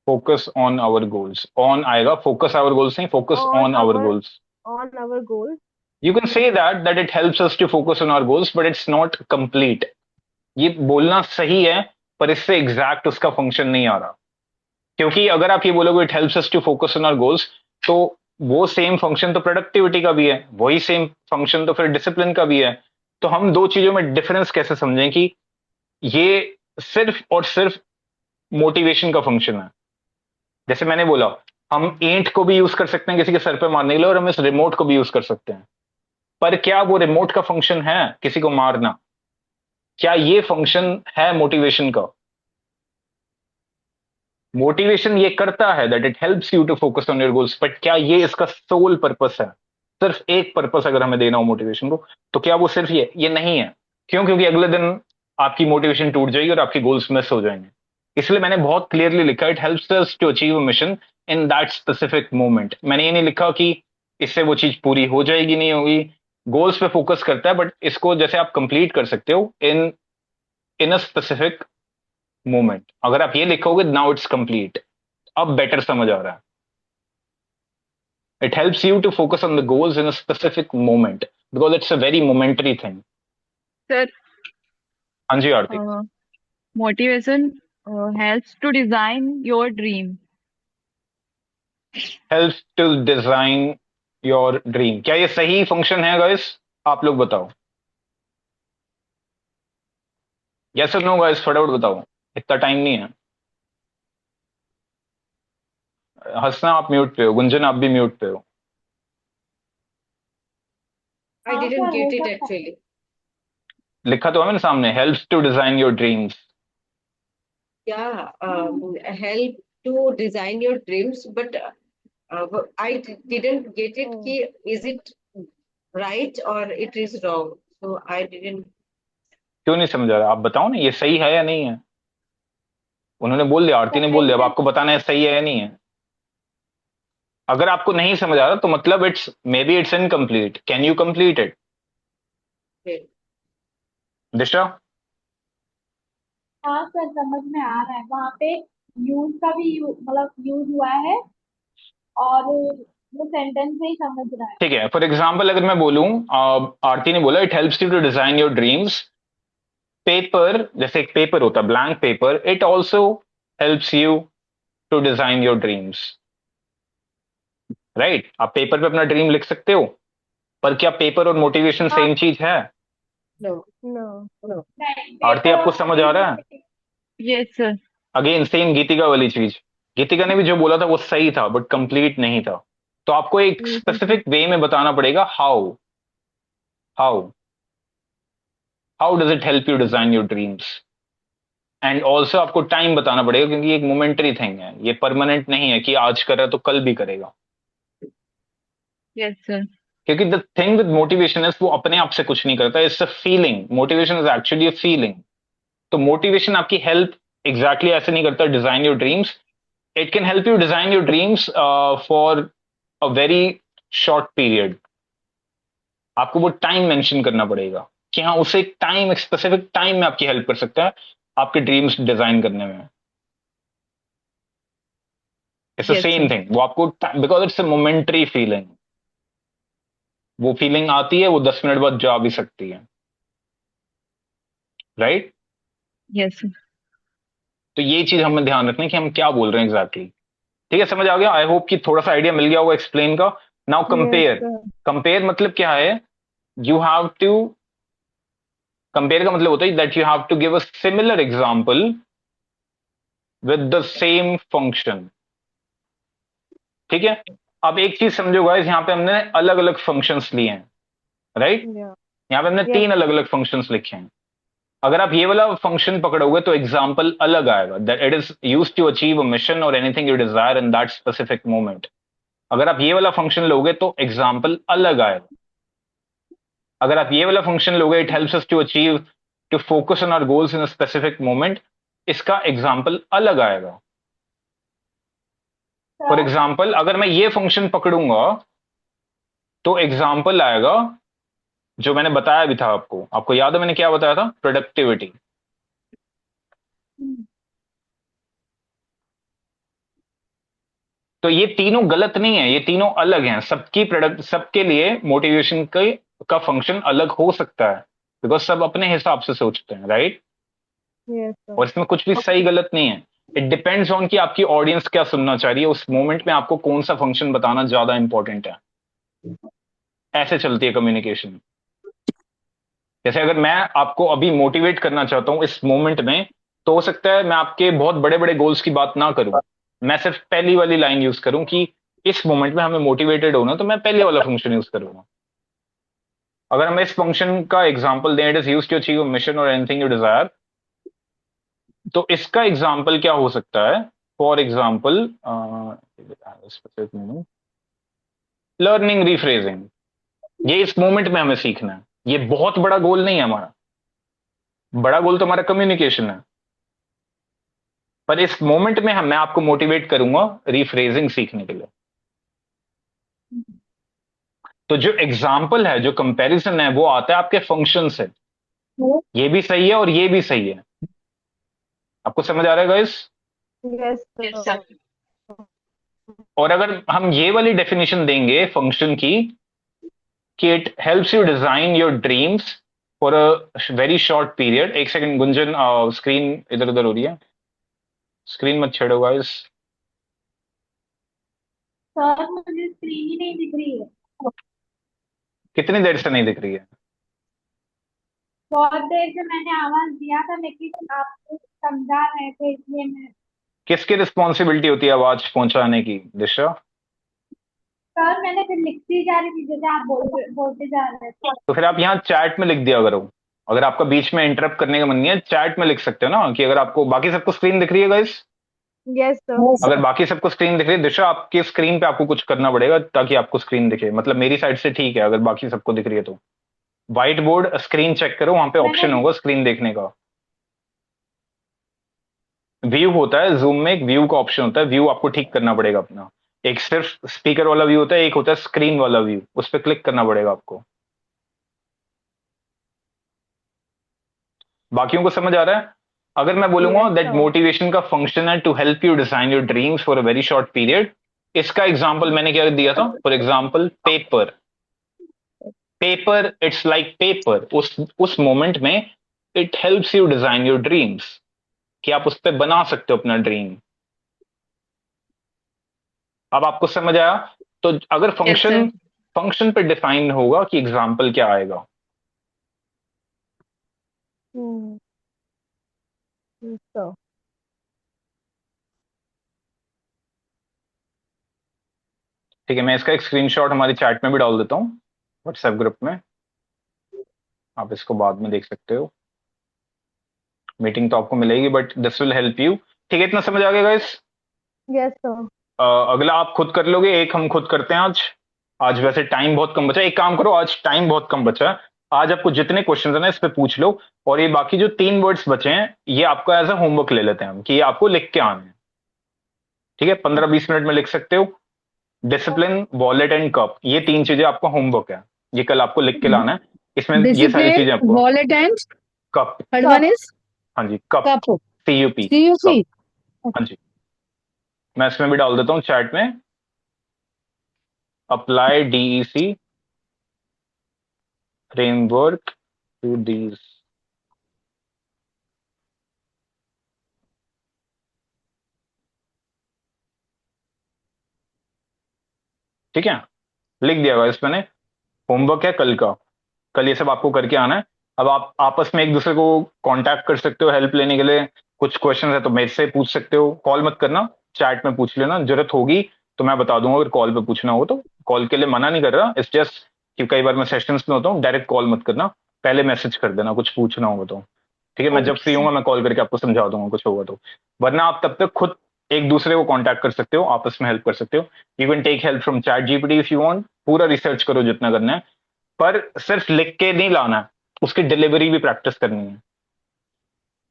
Focus on our goals, on आएगा, फोकस आवर गोल्स नहीं, focus on on our our goals. on our goals. You can say that it helps us to focus on our goals, but it's not complete. ये बोलना सही है, पर इससे एग्जैक्ट उसका फंक्शन नहीं आ रहा। क्योंकि अगर आप ये बोलोगे it helps us to focus on our goals, तो वो सेम फंक्शन तो प्रोडक्टिविटी का भी है, वही सेम फंक्शन तो फिर डिसिप्लिन का भी है। तो हम दो चीजों में डिफरेंस कैसे समझें कि ये सिर्फ और सिर्फ मोटिवेशन का फंक्शन है। जैसे मैंने बोला, हम ईंट को भी यूज कर सकते हैं किसी के सर पे मारने के लिए, और हम इस रिमोट को भी यूज कर सकते हैं, पर क्या वो रिमोट का फंक्शन है किसी को मारना? क्या ये फंक्शन है मोटिवेशन का? मोटिवेशन ये करता है that it helps you to focus on your goals, but क्या ये इसका सोल पर्पस है? सिर्फ एक पर्पस अगर हमें देना हो मोटिवेशन को, तो क्या वो सिर्फ ये नहीं है। क्यों? क्योंकि अगले दिन आपकी मोटिवेशन टूट जाएगी और आपकी गोल्स मिस हो जाएंगे। इसलिए मैंने बहुत क्लियरली लिखा, it helps us to achieve a mission in that specific moment. मैंने ये नहीं लिखा कि इससे वो चीज पूरी हो जाएगी नहीं होगी। गोल्स पे फोकस करता है, बट इसको जैसे आप कंप्लीट कर सकते हो इन इन अ स्पेसिफिक मोमेंट। अगर आप ये लिखोगे नाउ इट्स कंप्लीट, अब बेटर समझ आ रहा है। It helps you to focus on the goals in a specific moment, because it's a very momentary thing. Sir, हाँ जी Aarti. motivation helps to design your dream. Helps to design your dream, क्या ये सही फंक्शन है गाइस? आप लोग बताओ, यस और नो गाइस, फटाफट बताओ, इतना टाइम नहीं है। हंसना आप म्यूट पे हो, गुंजन आप भी म्यूट पे हो। I हाँ didn't सर हो get it सकता है। actually. लिखा तो है मैंने सामने, helps to design your dreams. Yeah, help to design your dreams, but didn't get it. Oh. Ki, is it right or it is wrong? So I didn't. क्यों नहीं समझ आ रहा? आप बताओ ना, ये सही है या नहीं है। उन्होंने बोल दिया, आरती ने बोल दिया, अब आपको बताना है सही है या नहीं है। अगर आपको नहीं समझ आ रहा तो मतलब it's may be it's incomplete, can you complete it? Okay. दिशा। हाँ सर समझ में आ रहा है वहाँ पे यूज का भी मतलब यूज हुआ है और वो सेंटेंस से ही समझ रहा है। ठीक है, फॉर एग्जाम्पल अगर मैं बोलूं, आरती ने बोला it helps you to design your dreams. Paper, जैसे एक पेपर होता है blank paper, it also helps you to design your dreams. Right, आप पेपर पे अपना ड्रीम लिख सकते हो, पर क्या पेपर और मोटिवेशन हाँ, सेम चीज है? No, No. no. नहीं, आरती पेपर आपको और समझ आ रहा है? Motivation. Yes, sir. Again same Geetika वाली चीज, गीतिका ने भी जो बोला था वो सही था बट कंप्लीट नहीं था। तो आपको एक स्पेसिफिक वे में बताना पड़ेगा how how how does it help you design your dreams. And also आपको टाइम बताना पड़ेगा, क्योंकि ये एक मोमेंटरी थिंग है, ये परमानेंट नहीं है कि आज कर रहा है तो कल भी करेगा। Yes, sir. क्योंकि the thing with motivation is वो अपने आप से कुछ नहीं करता, it's a feeling. Motivation is actually a feeling. तो मोटिवेशन आपकी हेल्प एग्जैक्टली ऐसे नहीं करता design your dreams. It can help you design your dreams for a very short period. आपको वो टाइम मेंशन करना पड़ेगा कि हाँ, उसे एक टाइम, एक स्पेसिफिक टाइम में आपकी हेल्प कर सकता है आपके ड्रीम्स डिजाइन करने में। It's the Yes, same sir. Thing, वो आपको, because it's a momentary feeling. वो फीलिंग आती है, वो 10 मिनट बाद जा भी सकती है। राइट? Yes, sir. तो ये चीज हमें ध्यान रखना है कि हम क्या बोल रहे हैं एग्जैक्टली। ठीक है, समझ आ गया? आई होप कि थोड़ा सा आइडिया मिल गया होगा एक्सप्लेन का। Now Yes, compare. sir. Compare मतलब क्या है? यू हैव टू, कंपेयर का मतलब होता है that you have to give a similar example with the same function. ठीक है, अब एक चीज समझो गाइस, यहाँ पे हमने अलग अलग फंक्शंस लिए हैं। राइट? Yeah. यहाँ पे हमने Yes. 3 अलग अलग फंक्शंस लिखे हैं। अगर आप ये वाला फंक्शन पकड़ोगे तो एग्जाम्पल अलग आएगा, that it is use to achieve a mission और anything you desire in that specific moment. अगर आप ये वाला फंक्शन लोगे तो एग्जाम्पल अलग आएगा। अगर आप ये वाला फंक्शन लोगे, it helps us to achieve, to focus on our goals in a specific moment, इसका एग्जाम्पल अलग आएगा। फॉर सर, एग्जाम्पल अगर मैं ये फंक्शन पकड़ूंगा तो एग्जाम्पल आएगा जो मैंने बताया भी था आपको। आपको याद है मैंने क्या बताया था? प्रोडक्टिविटी। तो ये तीनों गलत नहीं है, ये तीनों अलग हैं। सबकी प्रोडक्ट, सबके लिए मोटिवेशन के का फंक्शन अलग हो सकता है, बिकॉज सब अपने हिसाब से सोचते हैं। राइट? Yes, sir. और इसमें कुछ भी सही गलत नहीं है। इट डिपेंड्स ऑन कि आपकी ऑडियंस क्या सुनना चाह रही है उस मोमेंट में, आपको कौन सा फंक्शन बताना ज्यादा इंपॉर्टेंट है। ऐसे चलती है कम्युनिकेशन। जैसे अगर मैं आपको अभी मोटिवेट करना चाहता हूं इस मोमेंट में, तो हो सकता है मैं आपके बहुत बड़े बड़े गोल्स की बात ना करूं, मैं सिर्फ पहली वाली लाइन यूज करूं कि इस मोमेंट में हमें मोटिवेटेड होना, तो मैं पहले वाला फंक्शन यूज करूंगा। अगर हम इस फंक्शन का एग्जांपल दें, it is used to achieve a mission और एनीथिंग यू डिजायर, तो इसका एग्जाम्पल क्या हो सकता है? For example learning rephrasing. ये इस मोमेंट में हमें सीखना है, ये बहुत बड़ा गोल नहीं है हमारा। बड़ा गोल तो हमारा कम्युनिकेशन है, पर इस मोमेंट में मैं आपको मोटिवेट करूंगा रिफ्रेजिंग सीखने के लिए। तो जो एग्जाम्पल है, जो कंपैरिजन है, वो आता है आपके फंक्शन से। ये भी सही है और ये भी सही है। आपको समझ आ रहा है guys? Yes, Yes, sir. sir. और अगर हम ये वाली डेफिनेशन देंगे फंक्शन की कि it helps you design your dreams for a very short period. एक सेकंड गुंजन, स्क्रीन इधर उधर हो रही है, स्क्रीन मत छेड़ो गाइस। सर मुझे स्क्रीन ही नहीं दिख रही है। कितनी देर से नहीं दिख रही है? बहुत देर से मैंने आवाज दिया था, लेकिन आप समझा रहे थे इसलिए मैं। किसकी रिस्पॉन्सिबिलिटी होती है आवाज पहुंचाने की, दिशा? सर मैंने फिर लिखती जा रही थी जैसे आप बोलते जा रहे थे। तो फिर आप यहाँ चैट में लिख दिया करो। अगर आपका बीच में इंटरप्ट करने का मन नहीं है, चैट में लिख सकते हो ना, कि अगर आपको बाकी सबको स्क्रीन दिख रही है गाइस। Yes, sir. अगर बाकी सबको स्क्रीन दिख रही है, दिशा आपकी स्क्रीन पे आपको कुछ करना पड़ेगा ताकि आपको स्क्रीन दिखे। मतलब मेरी साइड से ठीक है, अगर बाकी सबको दिख रही है तो व्हाइट बोर्ड स्क्रीन चेक करो, वहां पे मैंने ऑप्शन होगा स्क्रीन देखने का। व्यू होता है जूम में, एक व्यू का ऑप्शन होता है, व्यू आपको ठीक करना पड़ेगा अपना। एक सिर्फ स्पीकर वाला व्यू होता है, एक होता है स्क्रीन वाला व्यू, उस पर क्लिक करना पड़ेगा आपको। बाकियों को समझ आ रहा है? अगर मैं बोलूंगा Yes, दैट sir. मोटिवेशन का फंक्शन है to help you design your dreams for a very short period, इसका एग्जाम्पल मैंने क्या दिया था? For example paper. Paper, it's like paper. उस मोमेंट में it helps you design your dreams, कि आप उस पर बना सकते हो अपना ड्रीम। अब आपको समझ आया? तो अगर Yes, sir. फंक्शन फंक्शन पे डिफाइन होगा कि एग्जाम्पल क्या आएगा। Hmm. Yes, sir. ठीक है, मैं इसका एक स्क्रीनशॉट हमारी चैट में भी डाल देता हूँ, व्हाट्सएप ग्रुप में। आप इसको बाद में देख सकते हो। मीटिंग तो आपको मिलेगी, but this will help you. ठीक है, इतना समझ आ गया गाइस? Yes, sir. अगला आप खुद कर लोगे, एक हम खुद करते हैं आज। आज वैसे टाइम बहुत कम बचा है, एक काम करो, आज टाइम बहुत कम बचा है। आज आपको जितने क्वेश्चन है ना इस पे पूछ लो, और ये बाकी जो 3 वर्ड्स बचे हैं ये आपका एज अ होमवर्क ले लेते हैं हम, कि ये आपको लिख के आने हैं। ठीक है, 15-20 मिनट में लिख सकते हो। डिसिप्लिन, वॉलेट एंड कप, ये 3 चीजें आपका होमवर्क है। ये कल आपको लिख के लाना है। इसमें ये सारी Discipline, चीजें आपको। wallet, and cup. third Cup. one is हाँ जी, cup. cup. CUP। Cup. CUP. हाँ जी, मैं इसमें भी डाल देता हूँ चैट में। Apply DEC framework to these. ठीक है, लिख दिया हुआ इस मैंने। होमवर्क है कल का, कल ये सब आपको करके आना है। अब आप आपस में एक दूसरे को कांटेक्ट कर सकते हो हेल्प लेने के लिए। कुछ क्वेश्चन है तो मेरे से पूछ सकते हो, कॉल मत करना, चैट में पूछ लेना। जरूरत होगी तो मैं बता दूंगा, अगर कॉल पे पूछना हो तो। कॉल के लिए मना नहीं कर रहा, इट्स जस्ट कि कई बार मैं सेशंस में होता हूँ, डायरेक्ट कॉल मत करना, पहले मैसेज कर देना कुछ पूछना होगा तो। ठीक है, मैं जब फ्री Okay. होऊंगा मैं कॉल करके आपको समझा दूंगा कुछ होगा तो। वरना आप तब तक खुद एक दूसरे को कांटेक्ट कर सकते हो, आपस में हेल्प कर सकते हो। You can take help from chat GPT if you want. पूरा रिसर्च करो जितना करना है, पर सिर्फ लिख के नहीं लाना है, उसकी डिलीवरी भी प्रैक्टिस करनी है।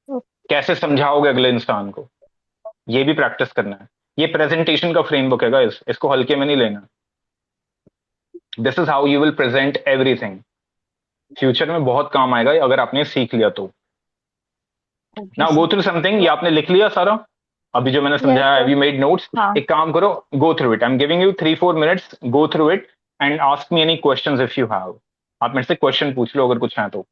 Okay. कैसे समझाओगे अगले इंसान को, ये भी प्रैक्टिस करना है। ये प्रेजेंटेशन का फ्रेमवर्क है गाइस, इसको हल्के में नहीं लेना। This is how you will present everything. Future में बहुत काम आएगा अगर आपने सीख लिया तो। Okay, now sir. Go through something. ये आपने लिख लिया सारा अभी जो मैंने Yes, समझाया? Have sir. You made notes? हाँ. एक काम करो, go through it. I am giving you 3-4 minutes, go through it and ask me any questions if you have. आप मेरे से क्वेश्चन पूछ लो अगर कुछ है तो।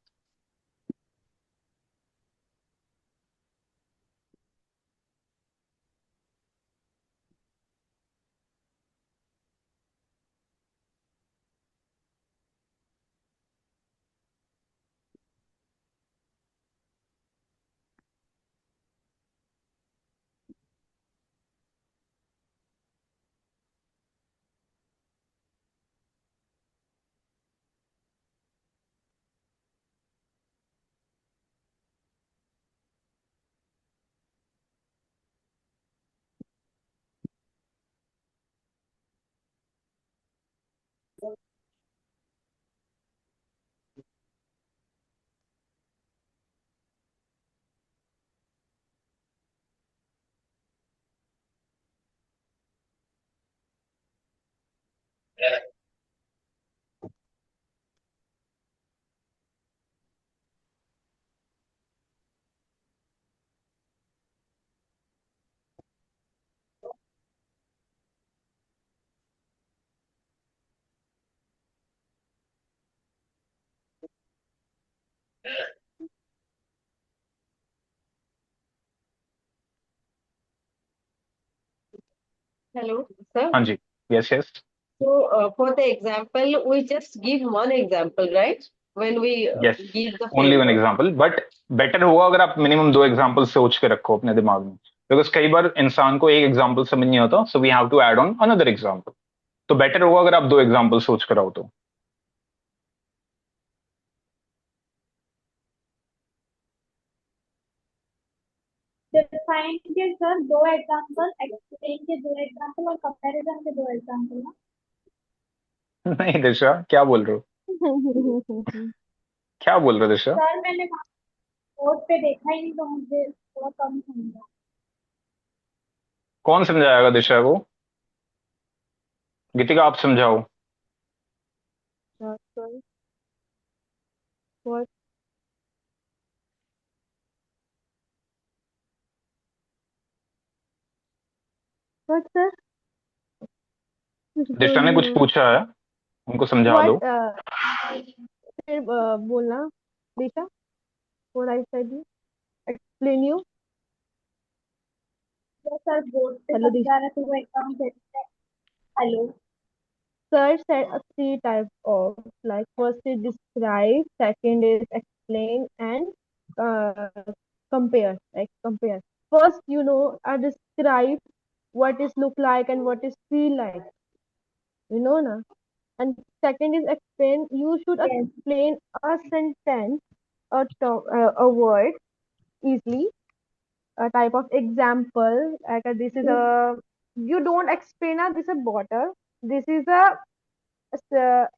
Hello, sir. हाँ जी, yes yes So, for the example, we just give one example, right? When we yes, give the only one framework. Example, but better होगा अगर आप मिनिमम 2 एग्जाम्पल सोच के रखो अपने दिमाग में, बिकॉज कई बार इंसान को एक एग्जाम्पल समझ नहीं आता, so we have to add on another example. तो बेटर होगा अगर आप 2 एग्जाम्पल सोच कर आओ तो। डिफाइन के सर दो एग्जांपल, एक्सप्लेन के दो एग्जांपल और कंपैरिजन के दो एग्जांपल ना। नहीं दिशा, क्या बोल रहे हो? क्या बोल रहे हो दिशा? सर मैंने बोर्ड पे देखा ही नहीं तो मुझे थोड़ा कम समझा। कौन समझाएगा दिशा को? गीतिका आप समझाओ। Sorry. What? What, sir? दिशा ने कुछ पूछा है, उनको समझा दो। what फिर बोलना दिशा, what I said you explain you. तो सर बोर्ड पे Hello समझा रहे थे वो एकदम से। Hello. sir said three types of, like first is describe, second is explain, and uh, compare. Like compare. First, describe what is look like and what is feel like. Na. And second is explain. You should Yes. explain a sentence, a word easily. A type of example, like this is a. You don't explain. This is a bottle. This is a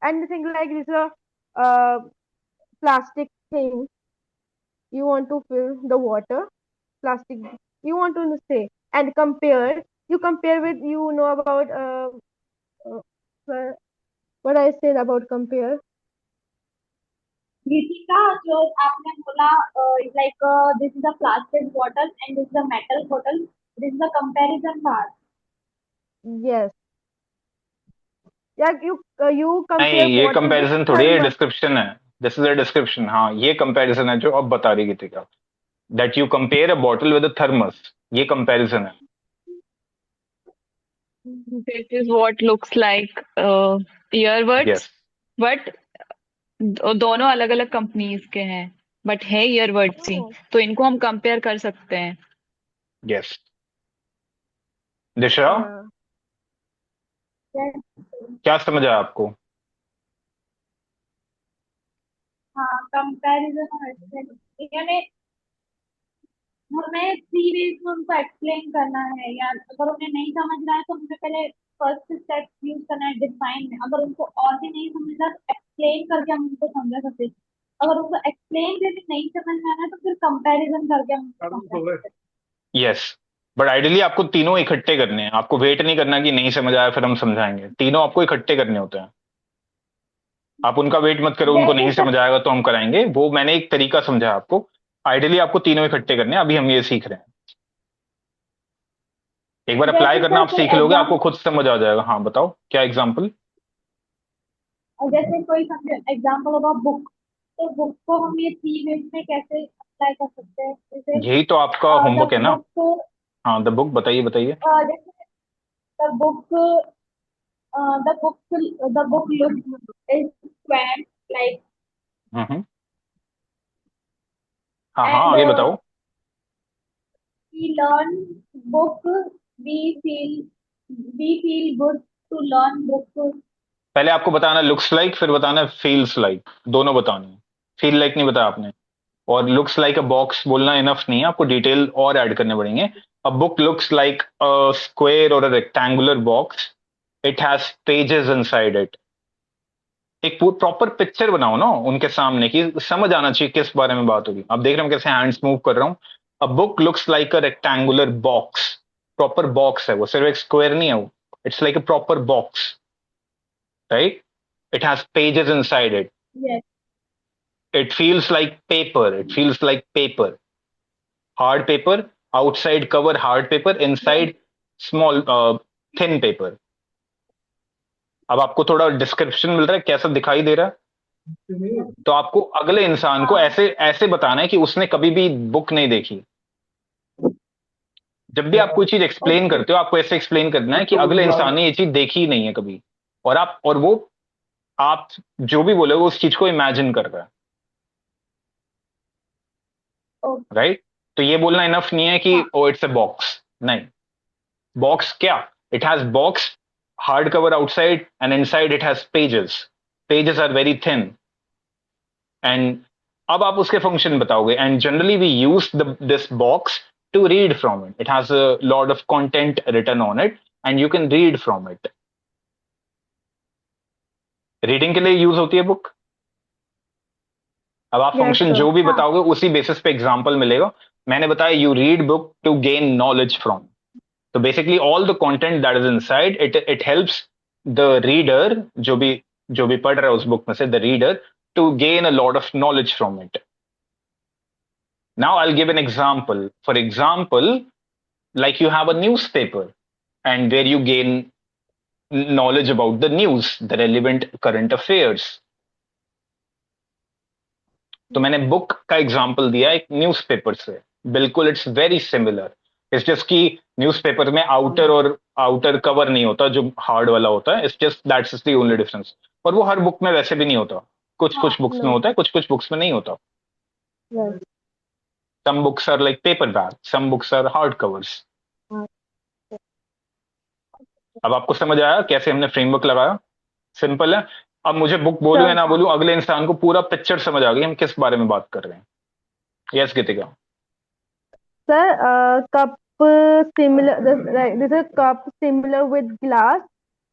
anything like this a uh, plastic thing you want to fill the water plastic you want to say and compare you compare with about uh, uh, what I said about compare. Geetika, जो आपने बोला like this is a plastic bottle and this is a metal bottle, this is a comparison part. Yes, yeah, you नहीं, compare ये bottle with कंपैरिजन थोड़ी है, thermos. डिस्क्रिप्शन है। This is a description. हाँ, ये कंपैरिजन है जो अब बता रही Geetika, that you compare a bottle with a thermos. ये कंपैरिजन है। This is what looks like earbuds, yes, but दोनों अलग अलग कंपनीज के हैं, बट है ईयरबड्स ही, Oh, तो इनको हम कंपेयर कर सकते हैं। यस। दिशा, yeah. क्या समझ आया आपको? हाँ, कंपैरिजन और एक्सप्लेन, यानी हमें थ्री वेज में उनको एक्सप्लेन करना है, या अगर उन्हें नहीं समझ रहा है तो हमें पहले फर्स्ट स्टेप यूज करना है डिफाइन में। अगर उनको और भी नहीं समझ रहा तो एक्सप्लेन करके हम उनको समझा सकते हैं। अगर उनको एक्सप्लेन करके नहीं समझ में आना तो फिर कंपैरिजन करके हम उनको समझा सकते हैं। यस, बट आइडियली आपको तीनों इकट्ठे करने हैं। आपको वेट नहीं करना कि नहीं समझ आया फिर हम समझाएंगे। तीनों आपको इकट्ठे करने होते हैं। आप उनका वेट मत करो, उनको जैसे नहीं सर, समझ आएगा तो हम कराएंगे। वो मैंने एक तरीका समझा आपको। आइडियली आपको तीनों इकट्ठे करने हैं। अभी हम ये सीख रहे हैं। एक बार अप्लाई जैसे करना, सर आप कोई सीख लोगे, आपको एग्जाम, खुद समझ आ जाएगा। हाँ बताओ, क्या एग्जाम्पल? जैसे कोई एग्जाम्पल होगा बुक, तो बुक को हम ये थ्री वेज में कैसे अप्लाई कर सकते हैं? जैसे यही तो आपका द होमवर्क है ना। बुक, हाँ, द बुक, बताइए बताइए। जैसे the book, the book look is square like, हम्म। हाँ हाँ, and आगे बताओ। we learn book, we feel we feel good to learn book। पहले आपको बताना लुक्स लाइक, फिर बताना फील्स लाइक। दोनों बताने हैं। फील लाइक नहीं बताया आपने। और लुक्स लाइक अ बॉक्स बोलना इनफ नहीं है, आपको डिटेल और ऐड करने पड़ेंगे। A book looks like a square और a rectangular box, it has pages inside it. एक प्रॉपर पिक्चर बनाओ ना उनके सामने, की समझ आना चाहिए किस बारे में बात होगी। आप देख रहे हो कैसे हैंड्स मूव कर रहा हूं। A book looks like a rectangular box. Proper box है वो, सिर्फ एक स्क्वायर नहीं है वो। It's like a proper box, right? It has pages inside it. yes, It feels like paper. It feels like paper. Hard paper, outside cover hard paper, yes, inside small thin paper. अब आपको थोड़ा डिस्क्रिप्शन मिल रहा है, कैसा दिखाई दे रहा है? तो आपको अगले इंसान को हाँ, ऐसे ऐसे बताना है कि उसने कभी भी बुक नहीं देखी। जब भी आप कोई चीज एक्सप्लेन ओके, करते हो, आपको ऐसे एक्सप्लेन करना है कि अगले इंसान ने ये चीज देखी ही नहीं है कभी। और वो आप जो भी बोलोगे उस चीज को इमेजिन कर रहा है, ओके, राइट? तो ये बोलना इनफ नहीं है कि हाँ, ओ इट्स अ बॉक्स। नहीं, बॉक्स क्या? It has box, hard cover outside, and inside it has pages. Pages are very thin. And अब आप उसके फंक्शन बताओगे। And generally we use this box to read from it. It has a lot of content written on it and you can read from it. Reading के लिए यूज होती है बुक। अब आप Yes, फंक्शन sir. जो भी हाँ, बताओगे उसी बेसिस पे एग्जाम्पल मिलेगा। मैंने बताया you read book to gain knowledge from. तो basically all the content that is inside it, it helps the reader, जो भी पढ़ रहा है उस बुक में से, the reader, to gain a lot of knowledge from it. Now I will give an example. For example, like you have a newspaper and where you gain knowledge about the news, the relevant current affairs. तो मैंने बुक का एग्जांपल दिया एक न्यूज़पेपर से, बिल्कुल it's very similar. It's just कि न्यूज़पेपर में आउटर कवर नहीं होता जो हार्ड वाला होता है, it's just that's the only difference. और वो हर बुक में वैसे भी नहीं होता, कुछ कुछ बुक्स में No. होता है, कुछ कुछ बुक्स में नहीं होता। Yes. Some books are like paperback, some books are hard covers. हाँ. अब आपको समझ आया कैसे हमने फ्रेमवर्क लगाया? सिंपल है। अब मुझे बुक बोलूं या ना बोलूं, अगले इंसान को पूरा पिक्चर समझ आ गई हम किस बारे में बात कर रहे हैं। Yes Geetika. Sir, cup similar. This is cup similar with glass.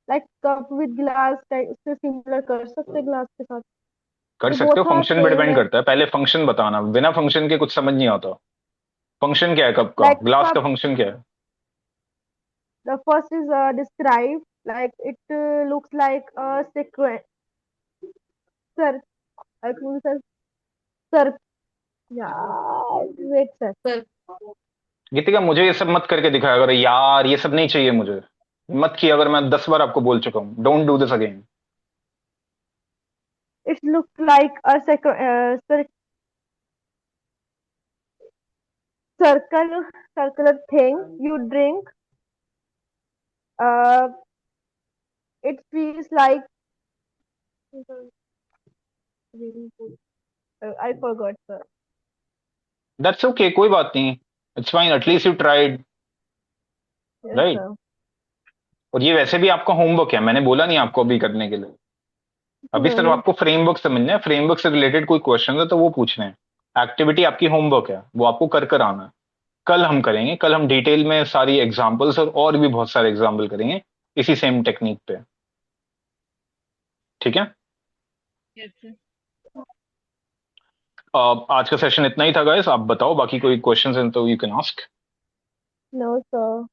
Like cup with glass type से similar कर सकते हैं glass के साथ. कर ये सकते हो, both are फंक्शन पे same डिपेंड है. करता है। पहले फंक्शन बताना, बिना फंक्शन के कुछ समझ नहीं आता। फंक्शन क्या है कप का, Like ग्लास cup. का फंक्शन क्या है? The first is describe. Like it looks like a sequence. Sir, like sir, sir. Yeah. Wait, sir. Sir, गीतिका मुझे ये सब मत करके दिखाया करो यार, ये सब नहीं चाहिए मुझे। मत किया अगर, मैं 10 बार आपको बोल चुका हूँ, don't do this again. It looks like a circular thing you drink. Uh, it feels like really good. I forgot, sir. That's okay, कोई बात नहीं, it's fine, at least you tried, Yes, right. sir. और ये वैसे भी आपका होमवर्क है, मैंने बोला नहीं आपको अभी करने के लिए। अभी No, सिर्फ no. आपको फ्रेमवर्क समझना है, फ्रेमवर्क से रिलेटेड कोई क्वेश्चन है तो वो पूछने हैं। एक्टिविटी आपकी होमवर्क है, वो आपको कर कर आना है। कल हम करेंगे, कल हम डिटेल में सारी एग्जांपल्स और भी बहुत सारे एग्जांपल करेंगे इसी सेम टेक्निक पे, ठीक है। Yes sir. आज का सेशन इतना ही था गाइस, आप बताओ बाकी कोई क्वेश्चंस हैं तो you can ask. No, sir.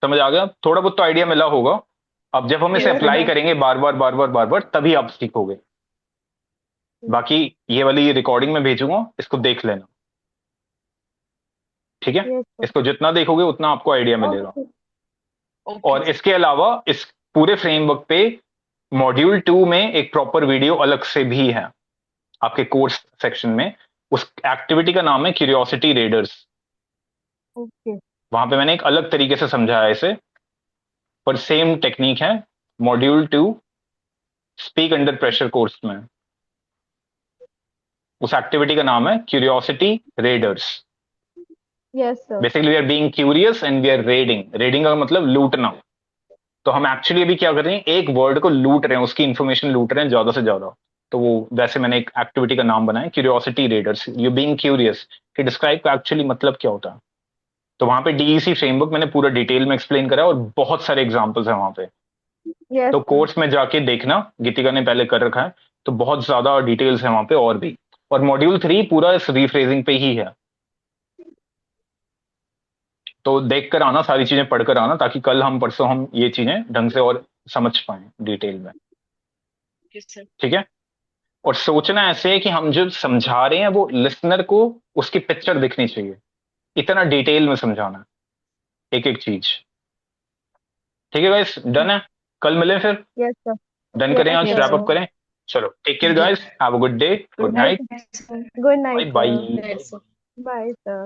समझ आ गया, थोड़ा बहुत तो आइडिया मिला होगा। अब जब हम इसे Yes, अप्लाई sir. करेंगे बार बार बार बार बार बार, तभी आप सीखोगे। बाकी ये वाली रिकॉर्डिंग में भेजूंगा, इसको देख लेना, ठीक है। Yes, sir. इसको जितना देखोगे उतना आपको आइडिया मिलेगा। Okay. और इसके अलावा इस पूरे फ्रेमवर्क पे मॉड्यूल 2 में एक प्रॉपर वीडियो अलग से भी है आपके कोर्स सेक्शन में। उस एक्टिविटी का नाम है क्यूरियोसिटी रेडर्स। Okay. वहां पे मैंने एक अलग तरीके से समझाया इसे, पर सेम टेक्निक है। Module 2 speak under pressure course में उस एक्टिविटी का नाम है curiosity raiders. Yes, sir. Basically we are being curious and we are raiding. Raiding का मतलब लूटना। तो हम एक्चुअली अभी क्या कर रहे हैं, एक वर्ड को लूट रहे हैं, उसकी इंफॉर्मेशन लूट रहे हैं ज्यादा से ज्यादा। तो वो वैसे मैंने एक एक्टिविटी का नाम बनाया curiosity readers, you being curious, कि डिस्क्राइब का एक्चुअली मतलब क्या होता है। तो वहां पे डीईसी फ्रेमवर्क मैंने पूरा डिटेल में एक्सप्लेन करा और बहुत सारे एग्जांपल्स हैं वहां पे। Yes, तो sir. कोर्स में जाके देखना, गीतिका ने पहले कर रखा है, तो बहुत ज्यादा डिटेल्स है वहां पे और भी। और मॉड्यूल 3 पूरा इस रीफ्रेजिंग पे ही है। तो देख कर आना, सारी चीजें पढ़कर आना, ताकि कल हम परसों हम ये चीजें ढंग से और समझ पाए डिटेल में, यस सर। ठीक है। और सोचना ऐसे है कि हम जो समझा रहे हैं वो लिसनर को उसकी पिक्चर दिखनी चाहिए, इतना डिटेल में समझाना एक एक चीज, ठीक है गाइस। डन है, कल मिले फिर, Yes, sir. डन Yes, करें, आज yes, रैप sir. अप करें। चलो take care guys, have a good day, good Yes, night, sir. Good bye night, bye. sir. That's Bye, sir.